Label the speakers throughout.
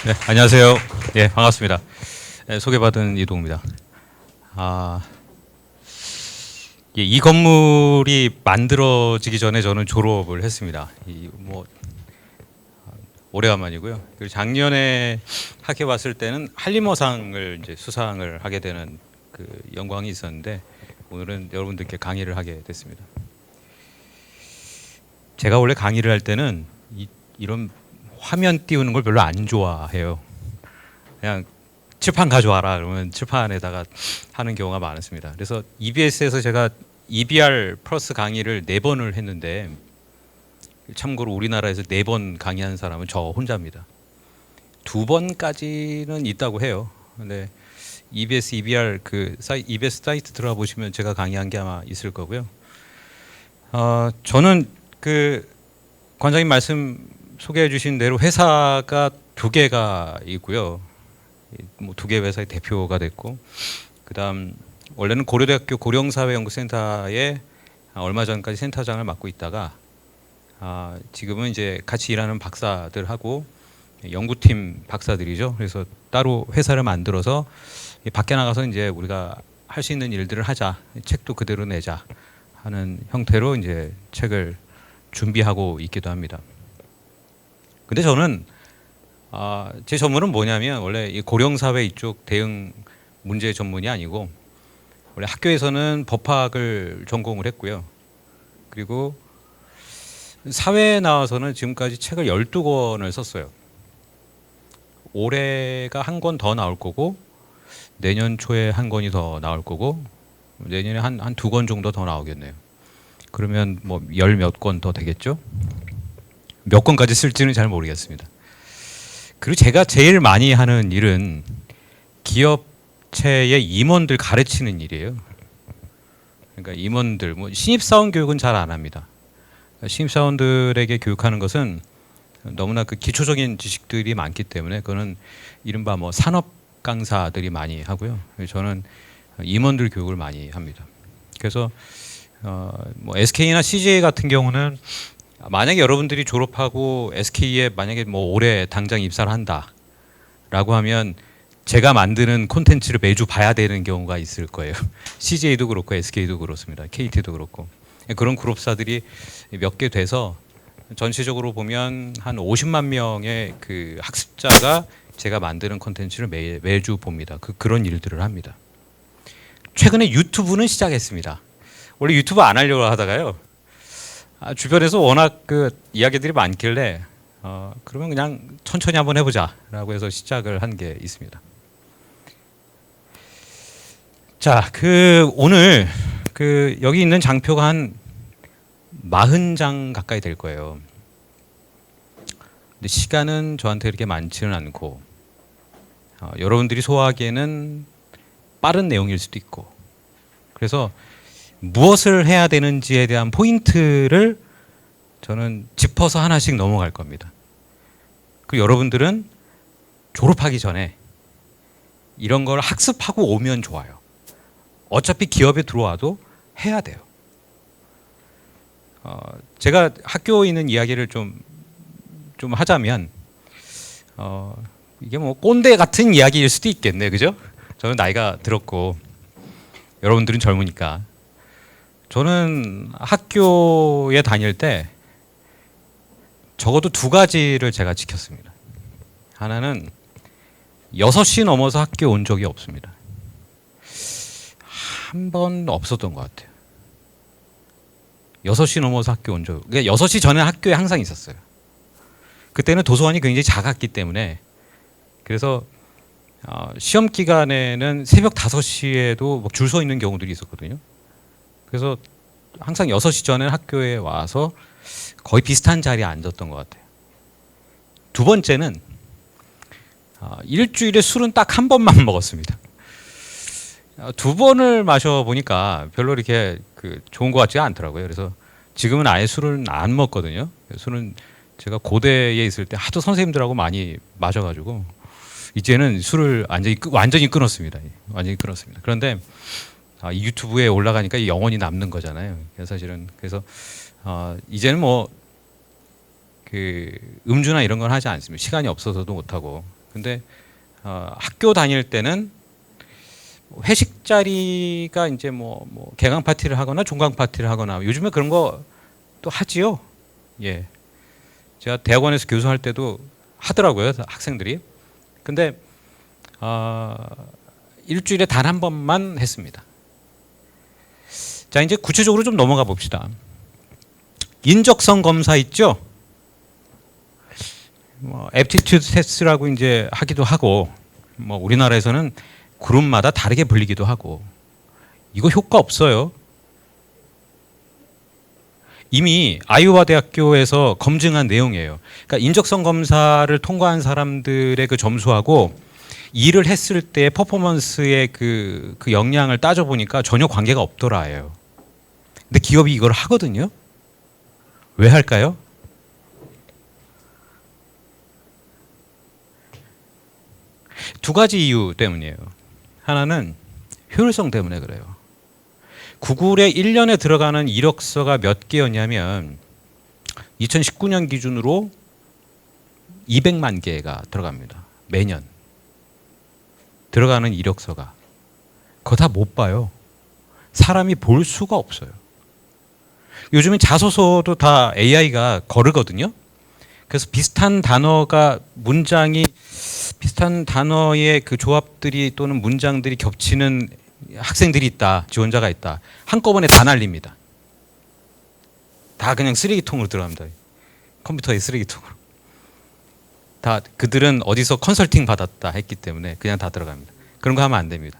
Speaker 1: 네, 안녕하세요. 예, 반갑습니다. 소개받은 이동우입니다. 이 건물이 만들어지기 전에 저는 졸업을 했습니다. 오래간만이고요. 그리고 작년에 학회 왔을 때는 한림어상을 이제 수상을 하게 되는 그 영광이 있었는데 오늘은 여러분들께 강의를 하게 됐습니다. 제가 원래 강의를 할 때는 이런 화면 띄우는 걸 별로 안 좋아해요. 그냥 칠판 가져와라 그러면 칠판에다가 하는 경우가 많았습니다. 그래서 EBS에서 제가 EBR 플러스 강의를 4번을 했는데 참고로 우리나라에서 4번 강의한 사람은 저 혼자입니다. 2번까지는 있다고 해요. 근데 EBS EBR EBS 사이트 들어가 보시면 제가 강의한 게 아마 있을 거고요. 저는 그 관장님 말씀 소개해 주신 대로 회사가 2개가 있고요. 뭐 2개 회사의 대표가 됐고, 그다음 원래는 고려대학교 고령사회연구센터에 얼마 전까지 센터장을 맡고 있다가 지금은 이제 같이 일하는 박사들하고 연구팀 박사들이죠. 그래서 따로 회사를 만들어서 밖에 나가서 이제 우리가 할 수 있는 일들을 하자, 책도 그대로 내자 하는 형태로 이제 책을 준비하고 있기도 합니다. 근데 저는 제 전문은 뭐냐면 원래 이 고령사회 이쪽 대응 문제 전문이 아니고 원래 학교에서는 법학을 전공을 했고요. 그리고 사회에 나와서는 지금까지 책을 12권을 썼어요. 올해가 한 권 더 나올 거고 내년 초에 한 권이 더 나올 거고 내년에 한 2권 정도 더 나오겠네요. 그러면 뭐 10몇 권 더 되겠죠? 몇 권까지 쓸지는 잘 모르겠습니다. 그리고 제가 제일 많이 하는 일은 기업체의 임원들 가르치는 일이에요. 그러니까 임원들, 뭐 신입사원 교육은 잘 안 합니다. 신입사원들에게 교육하는 것은 너무나 그 기초적인 지식들이 많기 때문에 그거는 이른바 뭐 산업 강사들이 많이 하고요. 저는 임원들 교육을 많이 합니다. 그래서 뭐 SK나 CJ 같은 경우는 만약에 여러분들이 졸업하고 SK에 만약에 뭐 올해 당장 입사를 한다라고 하면 제가 만드는 콘텐츠를 매주 봐야 되는 경우가 있을 거예요. CJ도 그렇고 SK도 그렇습니다. KT도 그렇고 그런 그룹사들이 몇 개 돼서 전체적으로 보면 한 50만 명의 그 학습자가 제가 만드는 콘텐츠를 매주 봅니다. 그런 일들을 합니다. 최근에 유튜브는 시작했습니다. 원래 유튜브 안 하려고 하다가요. 주변에서 워낙 그 이야기들이 많길래 그러면 그냥 천천히 한번 해보자라고 해서 시작을 한 게 있습니다. 자, 오늘 여기 있는 장표가 한 40장 가까이 될 거예요. 근데 시간은 저한테 그렇게 많지는 않고 여러분들이 소화하기에는 빠른 내용일 수도 있고 그래서 무엇을 해야 되는지에 대한 포인트를 저는 짚어서 하나씩 넘어갈 겁니다. 그리고 여러분들은 졸업하기 전에 이런 걸 학습하고 오면 좋아요. 어차피 기업에 들어와도 해야 돼요. 제가 학교에 있는 이야기를 좀 하자면 이게 뭐 꼰대 같은 이야기일 수도 있겠네, 그죠? 저는 나이가 들었고 여러분들은 젊으니까. 저는 학교에 다닐 때 적어도 2가지를 제가 지켰습니다. 하나는 6시 넘어서 학교 온 적이 없습니다. 한 번 없었던 것 같아요. 6시 넘어서 학교 온 적, 그러니까 6시 전에 학교에 항상 있었어요. 그때는 도서관이 굉장히 작았기 때문에 그래서 시험 기간에는 새벽 5시에도 줄 서 있는 경우들이 있었거든요. 그래서 항상 6시 전에 학교에 와서 거의 비슷한 자리에 앉았던 것 같아요. 2번째는 일주일에 술은 딱 한 번만 먹었습니다. 2번을 마셔보니까 별로 이렇게 좋은 것 같지가 않더라고요. 그래서 지금은 아예 술은 안 먹거든요. 술은 제가 고대에 있을 때 하도 선생님들하고 많이 마셔가지고 이제는 술을 완전히 끊었습니다. 완전히 끊었습니다. 그런데 유튜브에 올라가니까 영원히 남는 거잖아요. 사실은 그래서 이제는 뭐 음주나 이런 건 하지 않습니다. 시간이 없어서도 못 하고 근데 학교 다닐 때는 회식 자리가 이제 뭐 개강 파티를 하거나 종강 파티를 하거나 요즘에 그런 거 또 하지요. 예. 제가 대학원에서 교수할 때도 하더라고요, 학생들이. 근데 일주일에 단 한 번만 했습니다. 자, 이제 구체적으로 좀 넘어가 봅시다. 인적성 검사 있죠? 애프티튜드 테스트라고 이제 하기도 하고, 우리나라에서는 그룹마다 다르게 불리기도 하고, 이거 효과 없어요. 이미 아이오와 대학교에서 검증한 내용이에요. 그러니까 인적성 검사를 통과한 사람들의 그 점수하고 일을 했을 때 퍼포먼스의 그 역량을 따져보니까 전혀 관계가 없더라예요. 근데 기업이 이걸 하거든요. 왜 할까요? 두 가지 이유 때문이에요. 하나는 효율성 때문에 그래요. 구글에 1년에 들어가는 이력서가 몇 개였냐면 2019년 기준으로 200만 개가 들어갑니다. 매년. 들어가는 이력서가. 그거 다 못 봐요. 사람이 볼 수가 없어요. 요즘엔 자소서도 다 AI가 거르거든요. 그래서 비슷한 단어가 문장이 비슷한 단어의 그 조합들이 또는 문장들이 겹치는 학생들이 있다. 지원자가 있다. 한꺼번에 다 날립니다. 다 그냥 쓰레기통으로 들어갑니다. 컴퓨터의 쓰레기통으로. 다 그들은 어디서 컨설팅 받았다 했기 때문에 그냥 다 들어갑니다. 그런 거 하면 안 됩니다.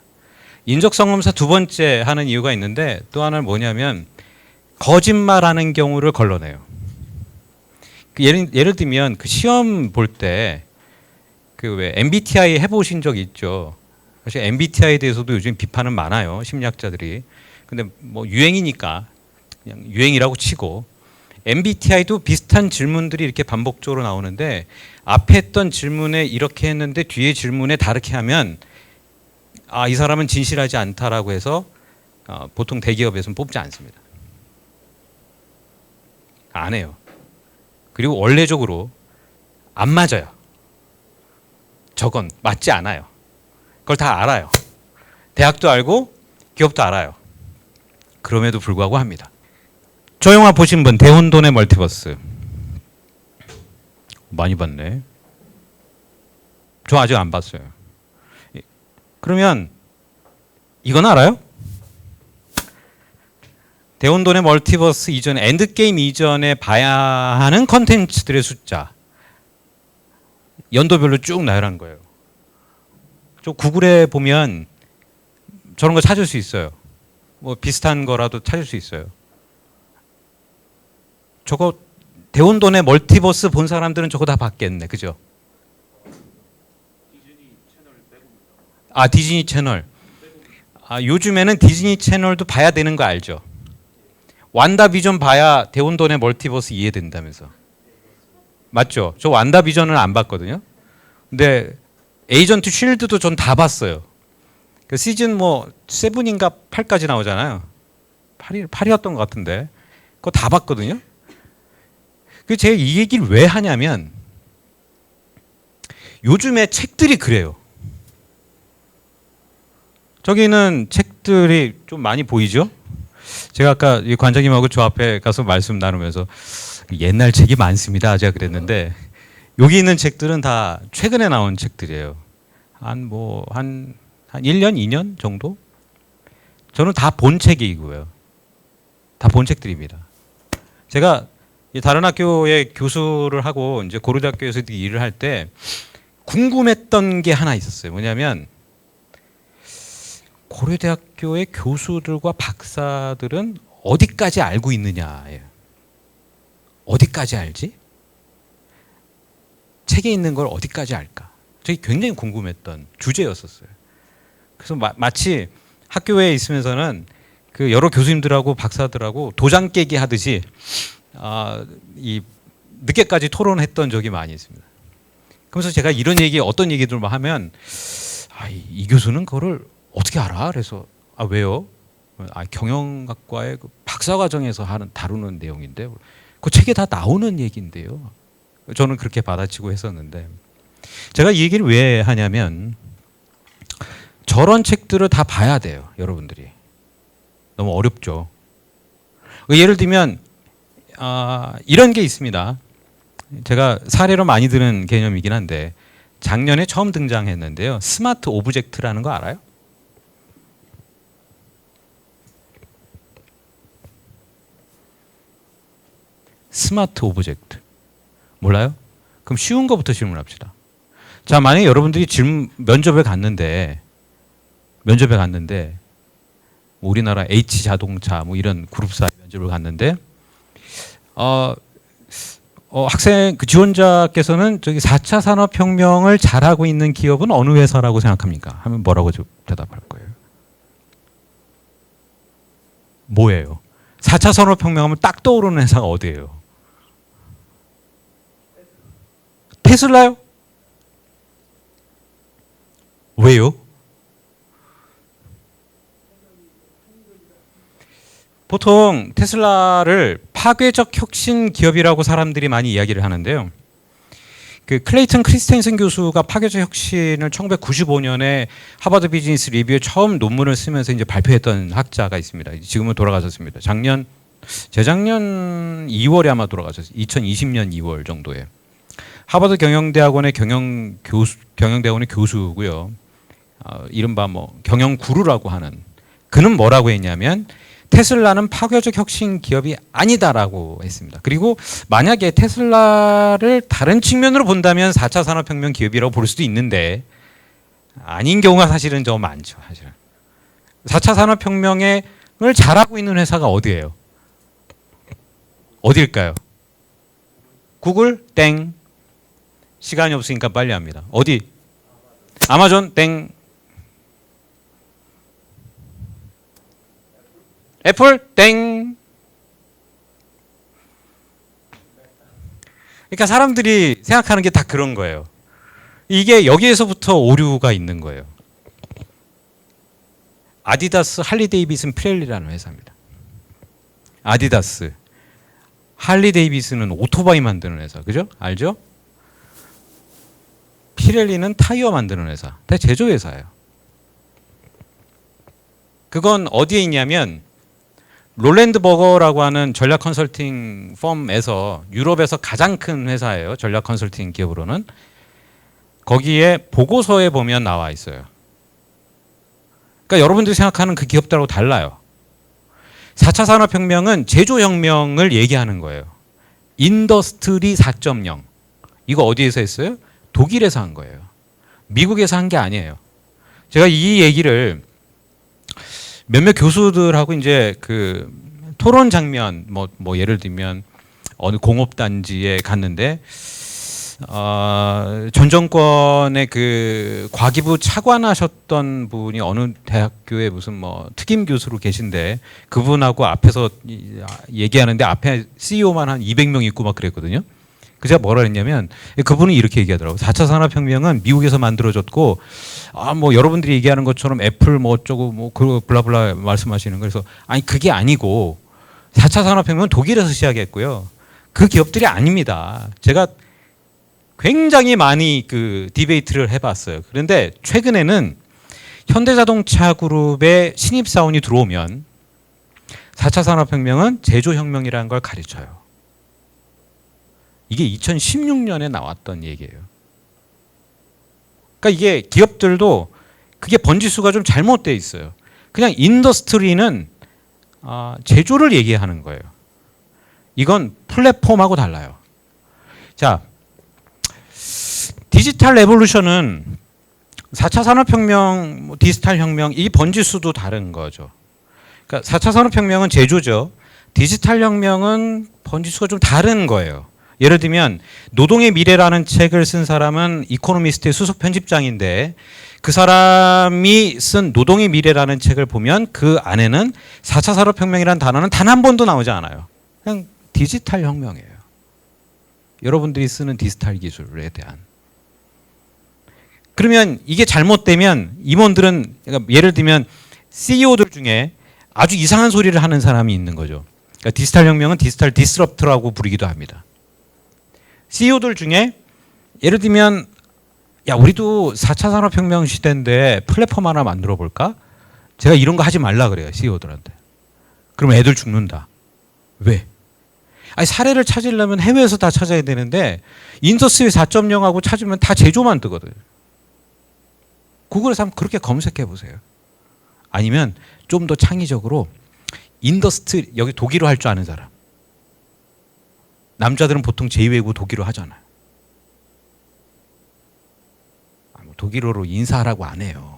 Speaker 1: 인적성 검사 두 번째 하는 이유가 있는데 또 하나는 뭐냐면 거짓말하는 경우를 걸러내요. 예를 들면 그 시험 볼 때 그 왜 MBTI 해보신 적 있죠? 사실 MBTI에 대해서도 요즘 비판은 많아요. 심리학자들이. 근데 뭐 유행이니까 그냥 유행이라고 치고 MBTI도 비슷한 질문들이 이렇게 반복적으로 나오는데 앞에 했던 질문에 이렇게 했는데 뒤에 질문에 다르게 하면 이 사람은 진실하지 않다라고 해서 보통 대기업에서는 뽑지 않습니다. 안 해요. 그리고 원래적으로 안 맞아요. 저건 맞지 않아요. 그걸 다 알아요. 대학도 알고 기업도 알아요. 그럼에도 불구하고 합니다. 저 영화 보신 분 대혼돈의 멀티버스 많이 봤네. 저 아직 안 봤어요. 그러면 이건 알아요? 대혼돈의 멀티버스 이전에 엔드게임 이전에 봐야 하는 컨텐츠들의 숫자 연도별로 쭉 나열한 거예요. 저 구글에 보면 저런 거 찾을 수 있어요. 뭐 비슷한 거라도 찾을 수 있어요. 저거 대혼돈의 멀티버스 본 사람들은 저거 다 봤겠네, 그죠? 디즈니 채널. 요즘에는 디즈니 채널도 봐야 되는 거 알죠? 완다비전 봐야 대혼돈의 멀티버스 이해된다면서. 맞죠? 저 완다비전을 안 봤거든요. 근데 에이전트 쉴드도 전 다 봤어요. 그 시즌 7인가 8까지 나오잖아요. 8이었던 것 같은데. 그거 다 봤거든요. 그 제가 이 얘기를 왜 하냐면 요즘에 책들이 그래요. 저기는 책들이 좀 많이 보이죠? 제가 아까 관장님하고 저 앞에 가서 말씀 나누면서 옛날 책이 많습니다. 제가 그랬는데 여기 있는 책들은 다 최근에 나온 책들이에요. 한 1년, 2년 정도? 저는 다 본 책이고요. 다 본 책들입니다. 제가 다른 학교에 교수를 하고 이제 고려대학교에서 일을 할 때 궁금했던 게 하나 있었어요. 뭐냐면 고려대학교의 교수들과 박사들은 어디까지 알고 있느냐예요. 어디까지 알지? 책에 있는 걸 어디까지 알까? 저게 굉장히 궁금했던 주제였었어요. 그래서 마치 학교에 있으면서는 그 여러 교수님들하고 박사들하고 도장 깨기 하듯이 이 늦게까지 토론했던 적이 많이 있습니다. 그러면서 제가 이런 어떤 얘기들만 하면 이 교수는 그거를 어떻게 알아? 그래서 왜요? 경영학과의 그 박사과정에서 다루는 내용인데 그 책에 다 나오는 얘기인데요. 저는 그렇게 받아치고 했었는데 제가 이 얘기를 왜 하냐면 저런 책들을 다 봐야 돼요, 여러분들이. 너무 어렵죠. 예를 들면 이런 게 있습니다. 제가 사례로 많이 드는 개념이긴 한데 작년에 처음 등장했는데요. 스마트 오브젝트라는 거 알아요? 스마트 오브젝트. 몰라요? 그럼 쉬운 거부터 질문합시다. 자, 만약에 여러분들이 면접에 갔는데 우리나라 H자동차 뭐 이런 그룹사 면접을 갔는데 학생 그 지원자께서는 저기 4차 산업혁명을 잘하고 있는 기업은 어느 회사라고 생각합니까? 하면 뭐라고 대답할 거예요? 뭐예요? 4차 산업혁명하면 딱 떠오르는 회사가 어디예요? 테슬라요? 왜요? 보통 테슬라를 파괴적 혁신 기업이라고 사람들이 많이 이야기를 하는데요. 그 클레이턴 크리스텐슨 교수가 파괴적 혁신을 1995년에 하버드 비즈니스 리뷰에 처음 논문을 쓰면서 이제 발표했던 학자가 있습니다. 지금은 돌아가셨습니다. 재작년 2월에 아마 돌아가셨어요. 2020년 2월 정도에. 하버드 경영대학원의 경영대학원의 교수고요. 이른바 뭐 경영구루라고 하는. 그는 뭐라고 했냐면 테슬라는 파괴적 혁신 기업이 아니다라고 했습니다. 그리고 만약에 테슬라를 다른 측면으로 본다면 4차 산업혁명 기업이라고 볼 수도 있는데 아닌 경우가 사실은 좀 많죠. 사실은. 4차 산업혁명을 잘하고 있는 회사가 어디예요? 어딜까요? 구글? 땡. 시간이 없으니까 빨리 합니다. 어디? 아마존? 땡. 애플? 땡. 그러니까 사람들이 생각하는 게 다 그런 거예요. 이게 여기에서부터 오류가 있는 거예요. 아디다스, 할리데이비슨, 피렐리라는 회사입니다. 아디다스, 할리데이비슨은 오토바이 만드는 회사, 그죠? 알죠? 피렐리는 타이어 만드는 회사, 다 제조회사예요. 그건 어디에 있냐면 롤랜드 버거라고 하는 전략 컨설팅 펌에서 유럽에서 가장 큰 회사예요. 전략 컨설팅 기업으로는. 거기에 보고서에 보면 나와 있어요. 그러니까 여러분들이 생각하는 그 기업들하고 달라요. 4차 산업혁명은 제조혁명을 얘기하는 거예요. 인더스트리 4.0. 이거 어디에서 했어요? 독일에서 한 거예요. 미국에서 한 게 아니에요. 제가 이 얘기를 몇몇 교수들하고 이제 그 토론 장면 뭐 예를 들면 어느 공업단지에 갔는데 전 정권의 그 과기부 차관하셨던 분이 어느 대학교에 무슨 뭐 특임 교수로 계신데 그분하고 앞에서 얘기하는데 앞에 CEO만 한 200명 있고 막 그랬거든요. 그 제가 뭐라 했냐면 그분이 이렇게 얘기하더라고요. 4차 산업혁명은 미국에서 만들어졌고 뭐 여러분들이 얘기하는 것처럼 애플 뭐 어쩌고 뭐 그 블라블라 말씀하시는 거예요. 그래서 아니 그게 아니고 4차 산업혁명은 독일에서 시작했고요. 그 기업들이 아닙니다. 제가 굉장히 많이 그 디베이트를 해봤어요. 그런데 최근에는 현대자동차 그룹의 신입사원이 들어오면 4차 산업혁명은 제조혁명이라는 걸 가르쳐요. 이게 2016년에 나왔던 얘기예요. 그러니까 이게 기업들도 그게 번지수가 좀 잘못되어 있어요. 그냥 인더스트리는 제조를 얘기하는 거예요. 이건 플랫폼하고 달라요. 자, 디지털 레볼루션은 4차 산업혁명, 디지털 혁명, 이 번지수도 다른 거죠. 그러니까 4차 산업혁명은 제조죠. 디지털 혁명은 번지수가 좀 다른 거예요. 예를 들면 노동의 미래라는 책을 쓴 사람은 이코노미스트의 수석 편집장인데 그 사람이 쓴 노동의 미래라는 책을 보면 그 안에는 4차 산업혁명이라는 단어는 단 한 번도 나오지 않아요. 그냥 디지털 혁명이에요. 여러분들이 쓰는 디지털 기술에 대한. 그러면 이게 잘못되면 임원들은 그러니까 예를 들면 CEO들 중에 아주 이상한 소리를 하는 사람이 있는 거죠. 그러니까 디지털 혁명은 디지털 디스럽터라고 부르기도 합니다. CEO들 중에 예를 들면 야, 우리도 4차 산업혁명 시대인데 플랫폼 하나 만들어 볼까? 제가 이런 거 하지 말라 그래요, CEO들한테. 그러면 애들 죽는다. 왜? 아니, 사례를 찾으려면 해외에서 다 찾아야 되는데 인더스트리 4.0하고 찾으면 다 제조만 뜨거든. 구글에서 한번 그렇게 검색해 보세요. 아니면 좀 더 창의적으로 인더스트리, 여기 독일어 할 줄 아는 사람. 남자들은 보통 제2외국어 독일어 하잖아요. 독일어로 인사하라고 안 해요.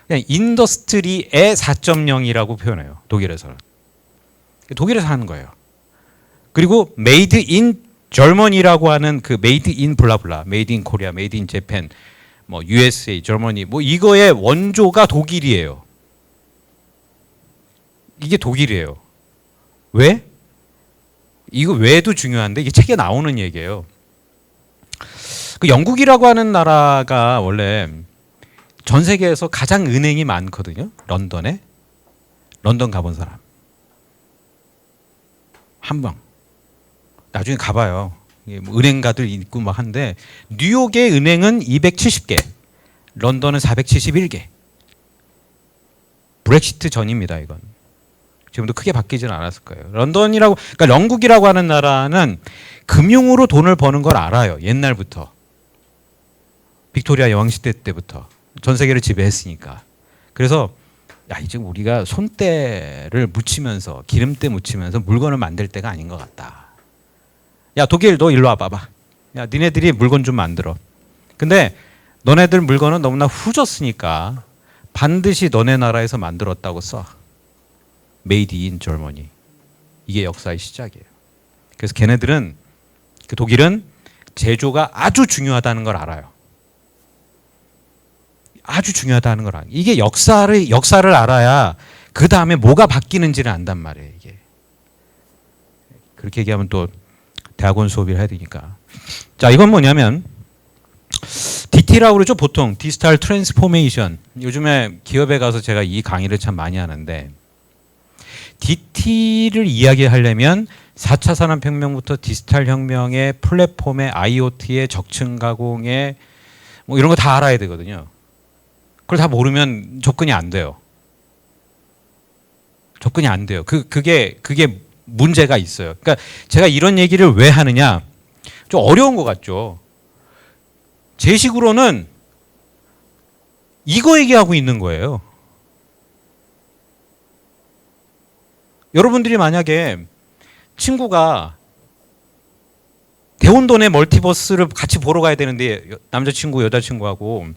Speaker 1: 그냥 인더스트리의 4.0이라고 표현해요. 독일에서는. 독일에서 하는 거예요. 그리고 메이드 인 저머니라고 하는 그 메이드 인 블라블라, 메이드 인 코리아, 메이드 인 재팬, 뭐 USA, 저머니, 뭐 이거의 원조가 독일이에요. 이게 독일이에요. 왜? 이거 왜도 중요한데 이게 책에 나오는 얘기예요. 그 영국이라고 하는 나라가 원래 전 세계에서 가장 은행이 많거든요. 런던에. 런던 가본 사람. 한 명. 나중에 가봐요. 뭐 은행가들 있고 막 한데 뉴욕의 은행은 270개, 런던은 471개. 브렉시트 전입니다, 이건. 지금도 크게 바뀌지는 않았을 거예요. 런던이라고, 그러니까 영국이라고 하는 나라는 금융으로 돈을 버는 걸 알아요. 옛날부터. 빅토리아 여왕시대 때부터 전 세계를 지배했으니까. 그래서 야, 이제 우리가 손때를 묻히면서 기름때 묻히면서 물건을 만들 때가 아닌 것 같다. 야, 독일 너 일로 와봐봐. 야, 니네들이 물건 좀 만들어. 근데 너네들 물건은 너무나 후졌으니까 반드시 너네 나라에서 만들었다고 써. Made in Germany. 이게 역사의 시작이에요. 그래서 걔네들은, 그 독일은 제조가 아주 중요하다는 걸 알아요. 아주 중요하다는 걸 알아요. 이게 역사를 알아야 그 다음에 뭐가 바뀌는지를 안단 말이에요. 이게. 그렇게 얘기하면 또 대학원 수업을 해야 되니까. 자, 이건 뭐냐면 DT라고 그러죠. 보통 디지털 트랜스포메이션. 요즘에 기업에 가서 제가 이 강의를 참 많이 하는데 DT를 이야기하려면 4차 산업혁명부터 디지털 혁명의 플랫폼의 IoT의 적층 가공의 뭐 이런 거 다 알아야 되거든요. 그걸 다 모르면 접근이 안 돼요. 접근이 안 돼요. 그게 문제가 있어요. 그러니까 제가 이런 얘기를 왜 하느냐? 좀 어려운 것 같죠. 제 식으로는 이거 얘기하고 있는 거예요. 여러분들이 만약에 친구가 대혼돈의 멀티버스를 같이 보러 가야 되는데 남자친구, 여자친구하고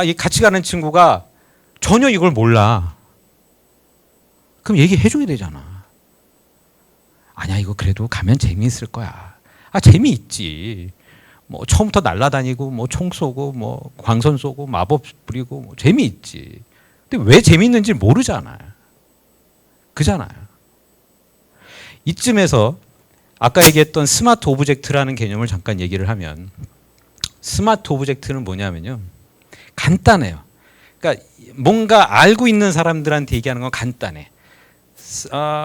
Speaker 1: 이 같이 가는 친구가 전혀 이걸 몰라. 그럼 얘기해줘야 되잖아. 아니야, 이거 그래도 가면 재미있을 거야. 재미있지. 뭐 처음부터 날아다니고 뭐 총 쏘고 뭐 광선 쏘고 마법 부리고 뭐 재미있지. 근데 왜 재미있는지 모르잖아요. 그잖아요. 이쯤에서 아까 얘기했던 스마트 오브젝트라는 개념을 잠깐 얘기를 하면 스마트 오브젝트는 뭐냐면요. 간단해요. 그러니까 뭔가 알고 있는 사람들한테 얘기하는 건 간단해.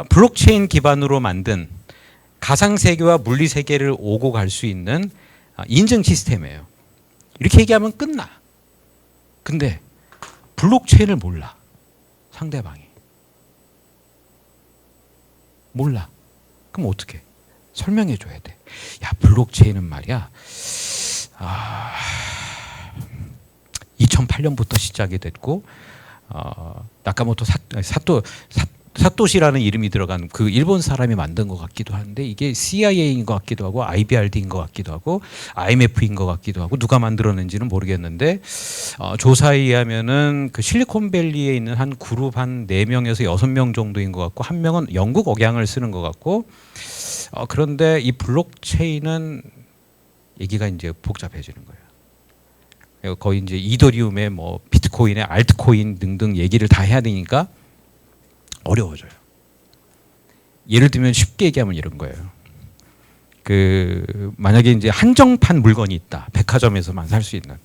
Speaker 1: 블록체인 기반으로 만든 가상세계와 물리세계를 오고 갈 수 있는 인증 시스템이에요. 이렇게 얘기하면 끝나. 근데 블록체인을 몰라. 상대방이. 몰라. 그럼 어떻게? 설명해 줘야 돼. 야, 블록체인은 말이야. 2008년부터 시작이 됐고 나카모토 사토시라는 이름이 들어간 그 일본 사람이 만든 것 같기도 한데 이게 CIA인 것 같기도 하고 IBRD인 것 같기도 하고 IMF인 것 같기도 하고 누가 만들었는지는 모르겠는데 조사에 의하면은 그 실리콘밸리에 있는 한 그룹 한 4명에서 6명 정도인 것 같고 한 명은 영국 억양을 쓰는 것 같고 그런데 이 블록체인은 얘기가 이제 복잡해지는 거예요. 거의 이제 이더리움의 뭐 비트코인의 알트코인 등등 얘기를 다 해야 되니까 어려워져요. 예를 들면 쉽게 얘기하면 이런 거예요. 만약에 이제 한정판 물건이 있다. 백화점에서만 살 수 있는.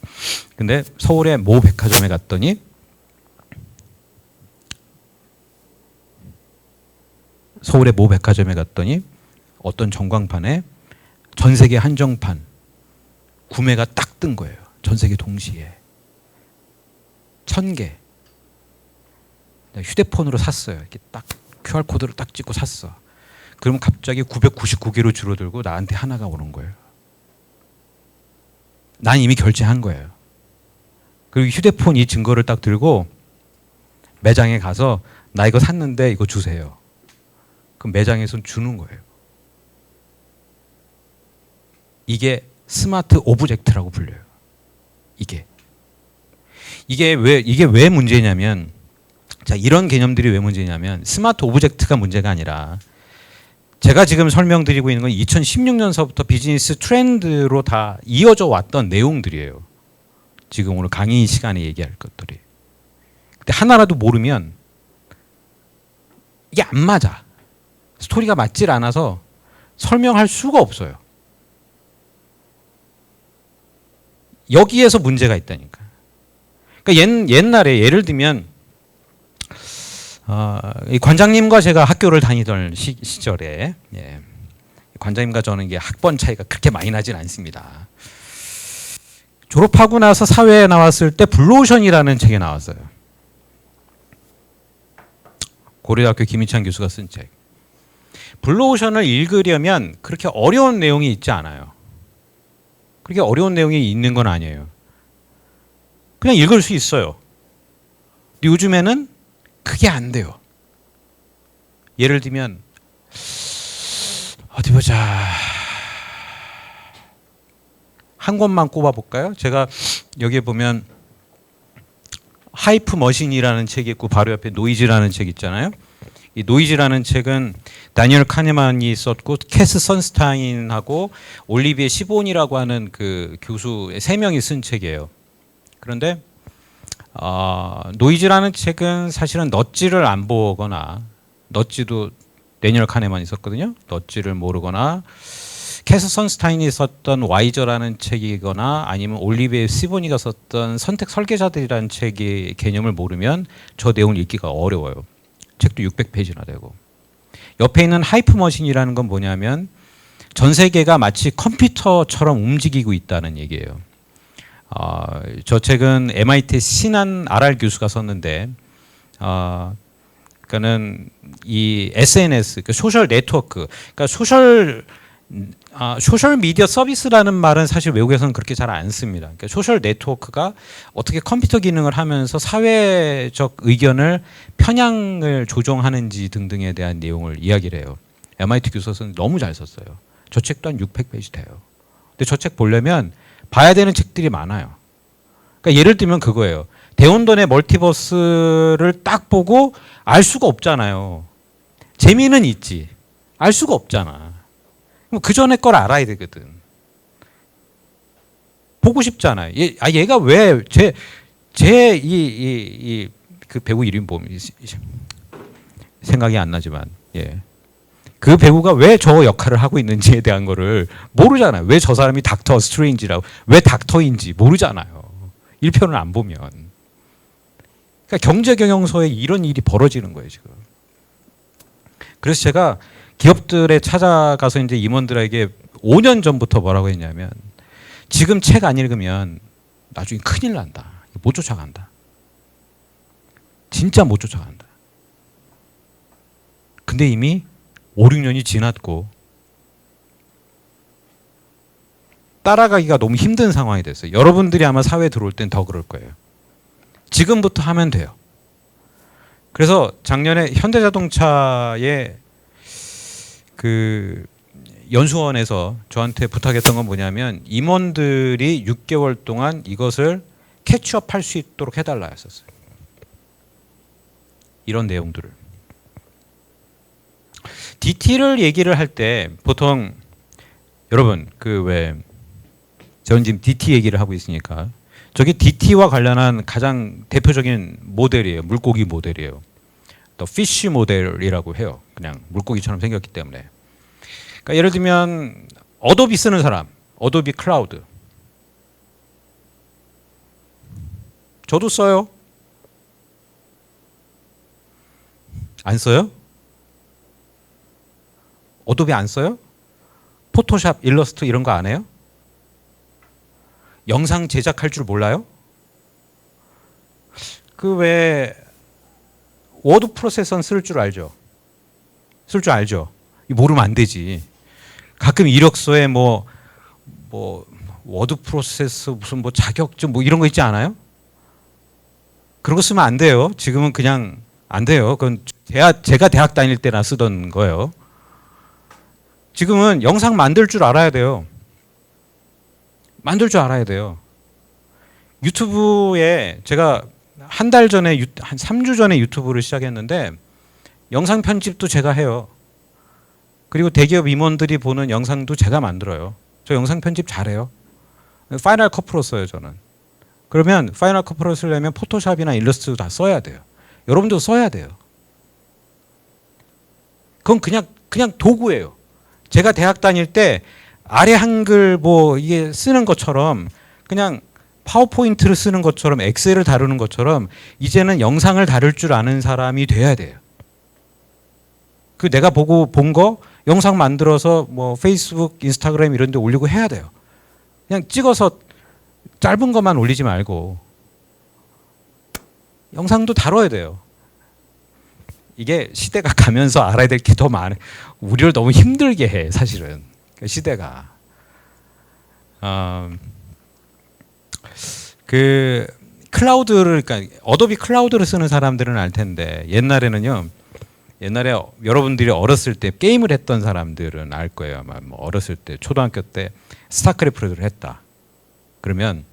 Speaker 1: 근데 서울의 모 백화점에 갔더니 어떤 전광판에 전 세계 한정판 구매가 딱 뜬 거예요. 전 세계 동시에 1000개. 휴대폰으로 샀어요. 이렇게 딱 QR 코드를 딱 찍고 샀어. 그러면 갑자기 999개로 줄어들고 나한테 하나가 오는 거예요. 난 이미 결제한 거예요. 그리고 휴대폰 이 증거를 딱 들고 매장에 가서 나 이거 샀는데 이거 주세요. 그럼 매장에선 주는 거예요. 이게 스마트 오브젝트라고 불려요. 이게 왜 문제냐면, 자, 이런 개념들이 왜 문제냐면 스마트 오브젝트가 문제가 아니라 제가 지금 설명드리고 있는 건 2016년서부터 비즈니스 트렌드로 다 이어져 왔던 내용들이에요. 지금 오늘 강의 시간에 얘기할 것들이. 근데 하나라도 모르면 이게 안 맞아. 스토리가 맞질 않아서 설명할 수가 없어요. 여기에서 문제가 있다니까. 그러니까 옛날에 예를 들면 이 관장님과 제가 학교를 다니던 시절에, 예, 관장님과 저는 이게 학번 차이가 그렇게 많이 나진 않습니다. 졸업하고 나서 사회에 나왔을 때 블루오션이라는 책이 나왔어요. 고려대학교 김희찬 교수가 쓴 책. 블루오션을 읽으려면 그렇게 어려운 내용이 있지 않아요. 그렇게 어려운 내용이 있는 건 아니에요. 그냥 읽을 수 있어요. 근데 요즘에는 그게 안 돼요. 예를 들면 어디 보자. 한 권만 꼽아볼까요? 제가 여기에 보면 하이프 머신이라는 책이 있고 바로 옆에 노이즈라는 책 있잖아요. 이 노이즈라는 책은 다니엘 카네만이 썼고 캐스 선스타인하고 올리비에 시본이라고 하는 그 교수 3명이 쓴 책이에요. 그런데 노이즈라는 책은 사실은 넛지를 안 보거나, 넛지도 다니엘 카네만이 썼거든요. 넛지를 모르거나 캐스 선스타인이 썼던 와이저라는 책이거나 아니면 올리비에 시보니가 썼던 선택 설계자들이라는 책의 개념을 모르면 저 내용을 읽기가 어려워요. 책도 600페이지나 되고. 옆에 있는 하이프머신이라는 건 뭐냐면 전 세계가 마치 컴퓨터처럼 움직이고 있다는 얘기예요. 저 책은 MIT 신한 RR 교수가 썼는데, 그러니까는 이 SNS, 그 소셜 네트워크, 그러니까 소셜 미디어 서비스라는 말은 사실 외국에서는 그렇게 잘 안 씁니다. 그러니까 소셜 네트워크가 어떻게 컴퓨터 기능을 하면서 사회적 의견을 편향을 조정하는지 등등에 대한 내용을 이야기를 해요. MIT 교수는 너무 잘 썼어요. 저 책도 한 600페이지 돼요. 근데 저 책 보려면 봐야 되는 책들이 많아요. 그러니까 예를 들면 그거예요. 대혼돈의 멀티버스를 딱 보고 알 수가 없잖아요. 재미는 있지. 알 수가 없잖아. 그 전에 걸 알아야 되거든. 보고 싶잖아요. 얘가 왜 그 배우 이름 보면 생각이 안 나지만, 예. 그 배우가 왜 저 역할을 하고 있는지에 대한 거를 모르잖아요. 왜 저 사람이 닥터 스트레인지라고, 왜 닥터인지 모르잖아요. 1편을 안 보면. 그러니까 경제 경영서에 이런 일이 벌어지는 거예요, 지금. 그래서 제가 기업들에 찾아가서 이제 임원들에게 5년 전부터 뭐라고 했냐면, 지금 책 안 읽으면 나중에 큰일 난다. 못 쫓아간다. 진짜 못 쫓아간다. 근데 이미 5, 6년이 지났고 따라가기가 너무 힘든 상황이 됐어요. 여러분들이 아마 사회에 들어올 땐 더 그럴 거예요. 지금부터 하면 돼요. 그래서 작년에 현대자동차의 그 연수원에서 저한테 부탁했던 건 뭐냐면 임원들이 6개월 동안 이것을 캐치업할 수 있도록 해달라 했었어요. 이런 내용들을. DT를 얘기를 할 때 보통 여러분 저는 지금 DT 얘기를 하고 있으니까 저게 DT와 관련한 가장 대표적인 모델이에요. 물고기 모델이에요. 또 피쉬 모델이라고 해요. 그냥 물고기처럼 생겼기 때문에. 그러니까 예를 들면 어도비 쓰는 사람, 어도비 클라우드. 저도 써요. 안 써요? 어도비 안 써요? 포토샵, 일러스트 이런 거 안 해요? 영상 제작할 줄 몰라요? 그 왜 워드 프로세서는 쓸 줄 알죠? 쓸 줄 알죠? 모르면 안 되지. 가끔 이력서에 뭐 워드 프로세서 무슨 뭐 자격증 뭐 이런 거 있지 않아요? 그런 거 쓰면 안 돼요. 지금은 그냥 안 돼요. 그건 제가 대학 다닐 때나 쓰던 거예요. 지금은 영상 만들 줄 알아야 돼요. 만들 줄 알아야 돼요. 유튜브에 제가 한 달 전에 한 3주 전에 유튜브를 시작했는데 영상 편집도 제가 해요. 그리고 대기업 임원들이 보는 영상도 제가 만들어요. 저 영상 편집 잘해요. 파이널 컷 프로 써요, 저는. 그러면 파이널 컷 프로 쓰려면 포토샵이나 일러스트도 다 써야 돼요. 여러분도 써야 돼요. 그건 그냥 도구예요. 제가 대학 다닐 때 아래 한글 뭐 이게 쓰는 것처럼 그냥 파워포인트를 쓰는 것처럼 엑셀을 다루는 것처럼 이제는 영상을 다룰 줄 아는 사람이 돼야 돼요. 그 내가 보고 본 거 영상 만들어서 뭐 페이스북, 인스타그램 이런 데 올리고 해야 돼요. 그냥 찍어서 짧은 것만 올리지 말고 영상도 다뤄야 돼요. 이게 시대가 가면서 알아야 될 게 더 많아. 우리를 너무 힘들게 해, 사실은. 시대가. 그 클라우드를, 그러니까 어도비 클라우드를 쓰는 사람들은 알 텐데 옛날에 여러분들이 어렸을 때 게임을 했던 사람들은 알 거예요. 아마 뭐 어렸을 때 초등학교 때 스타크래프트를 했다. 그러면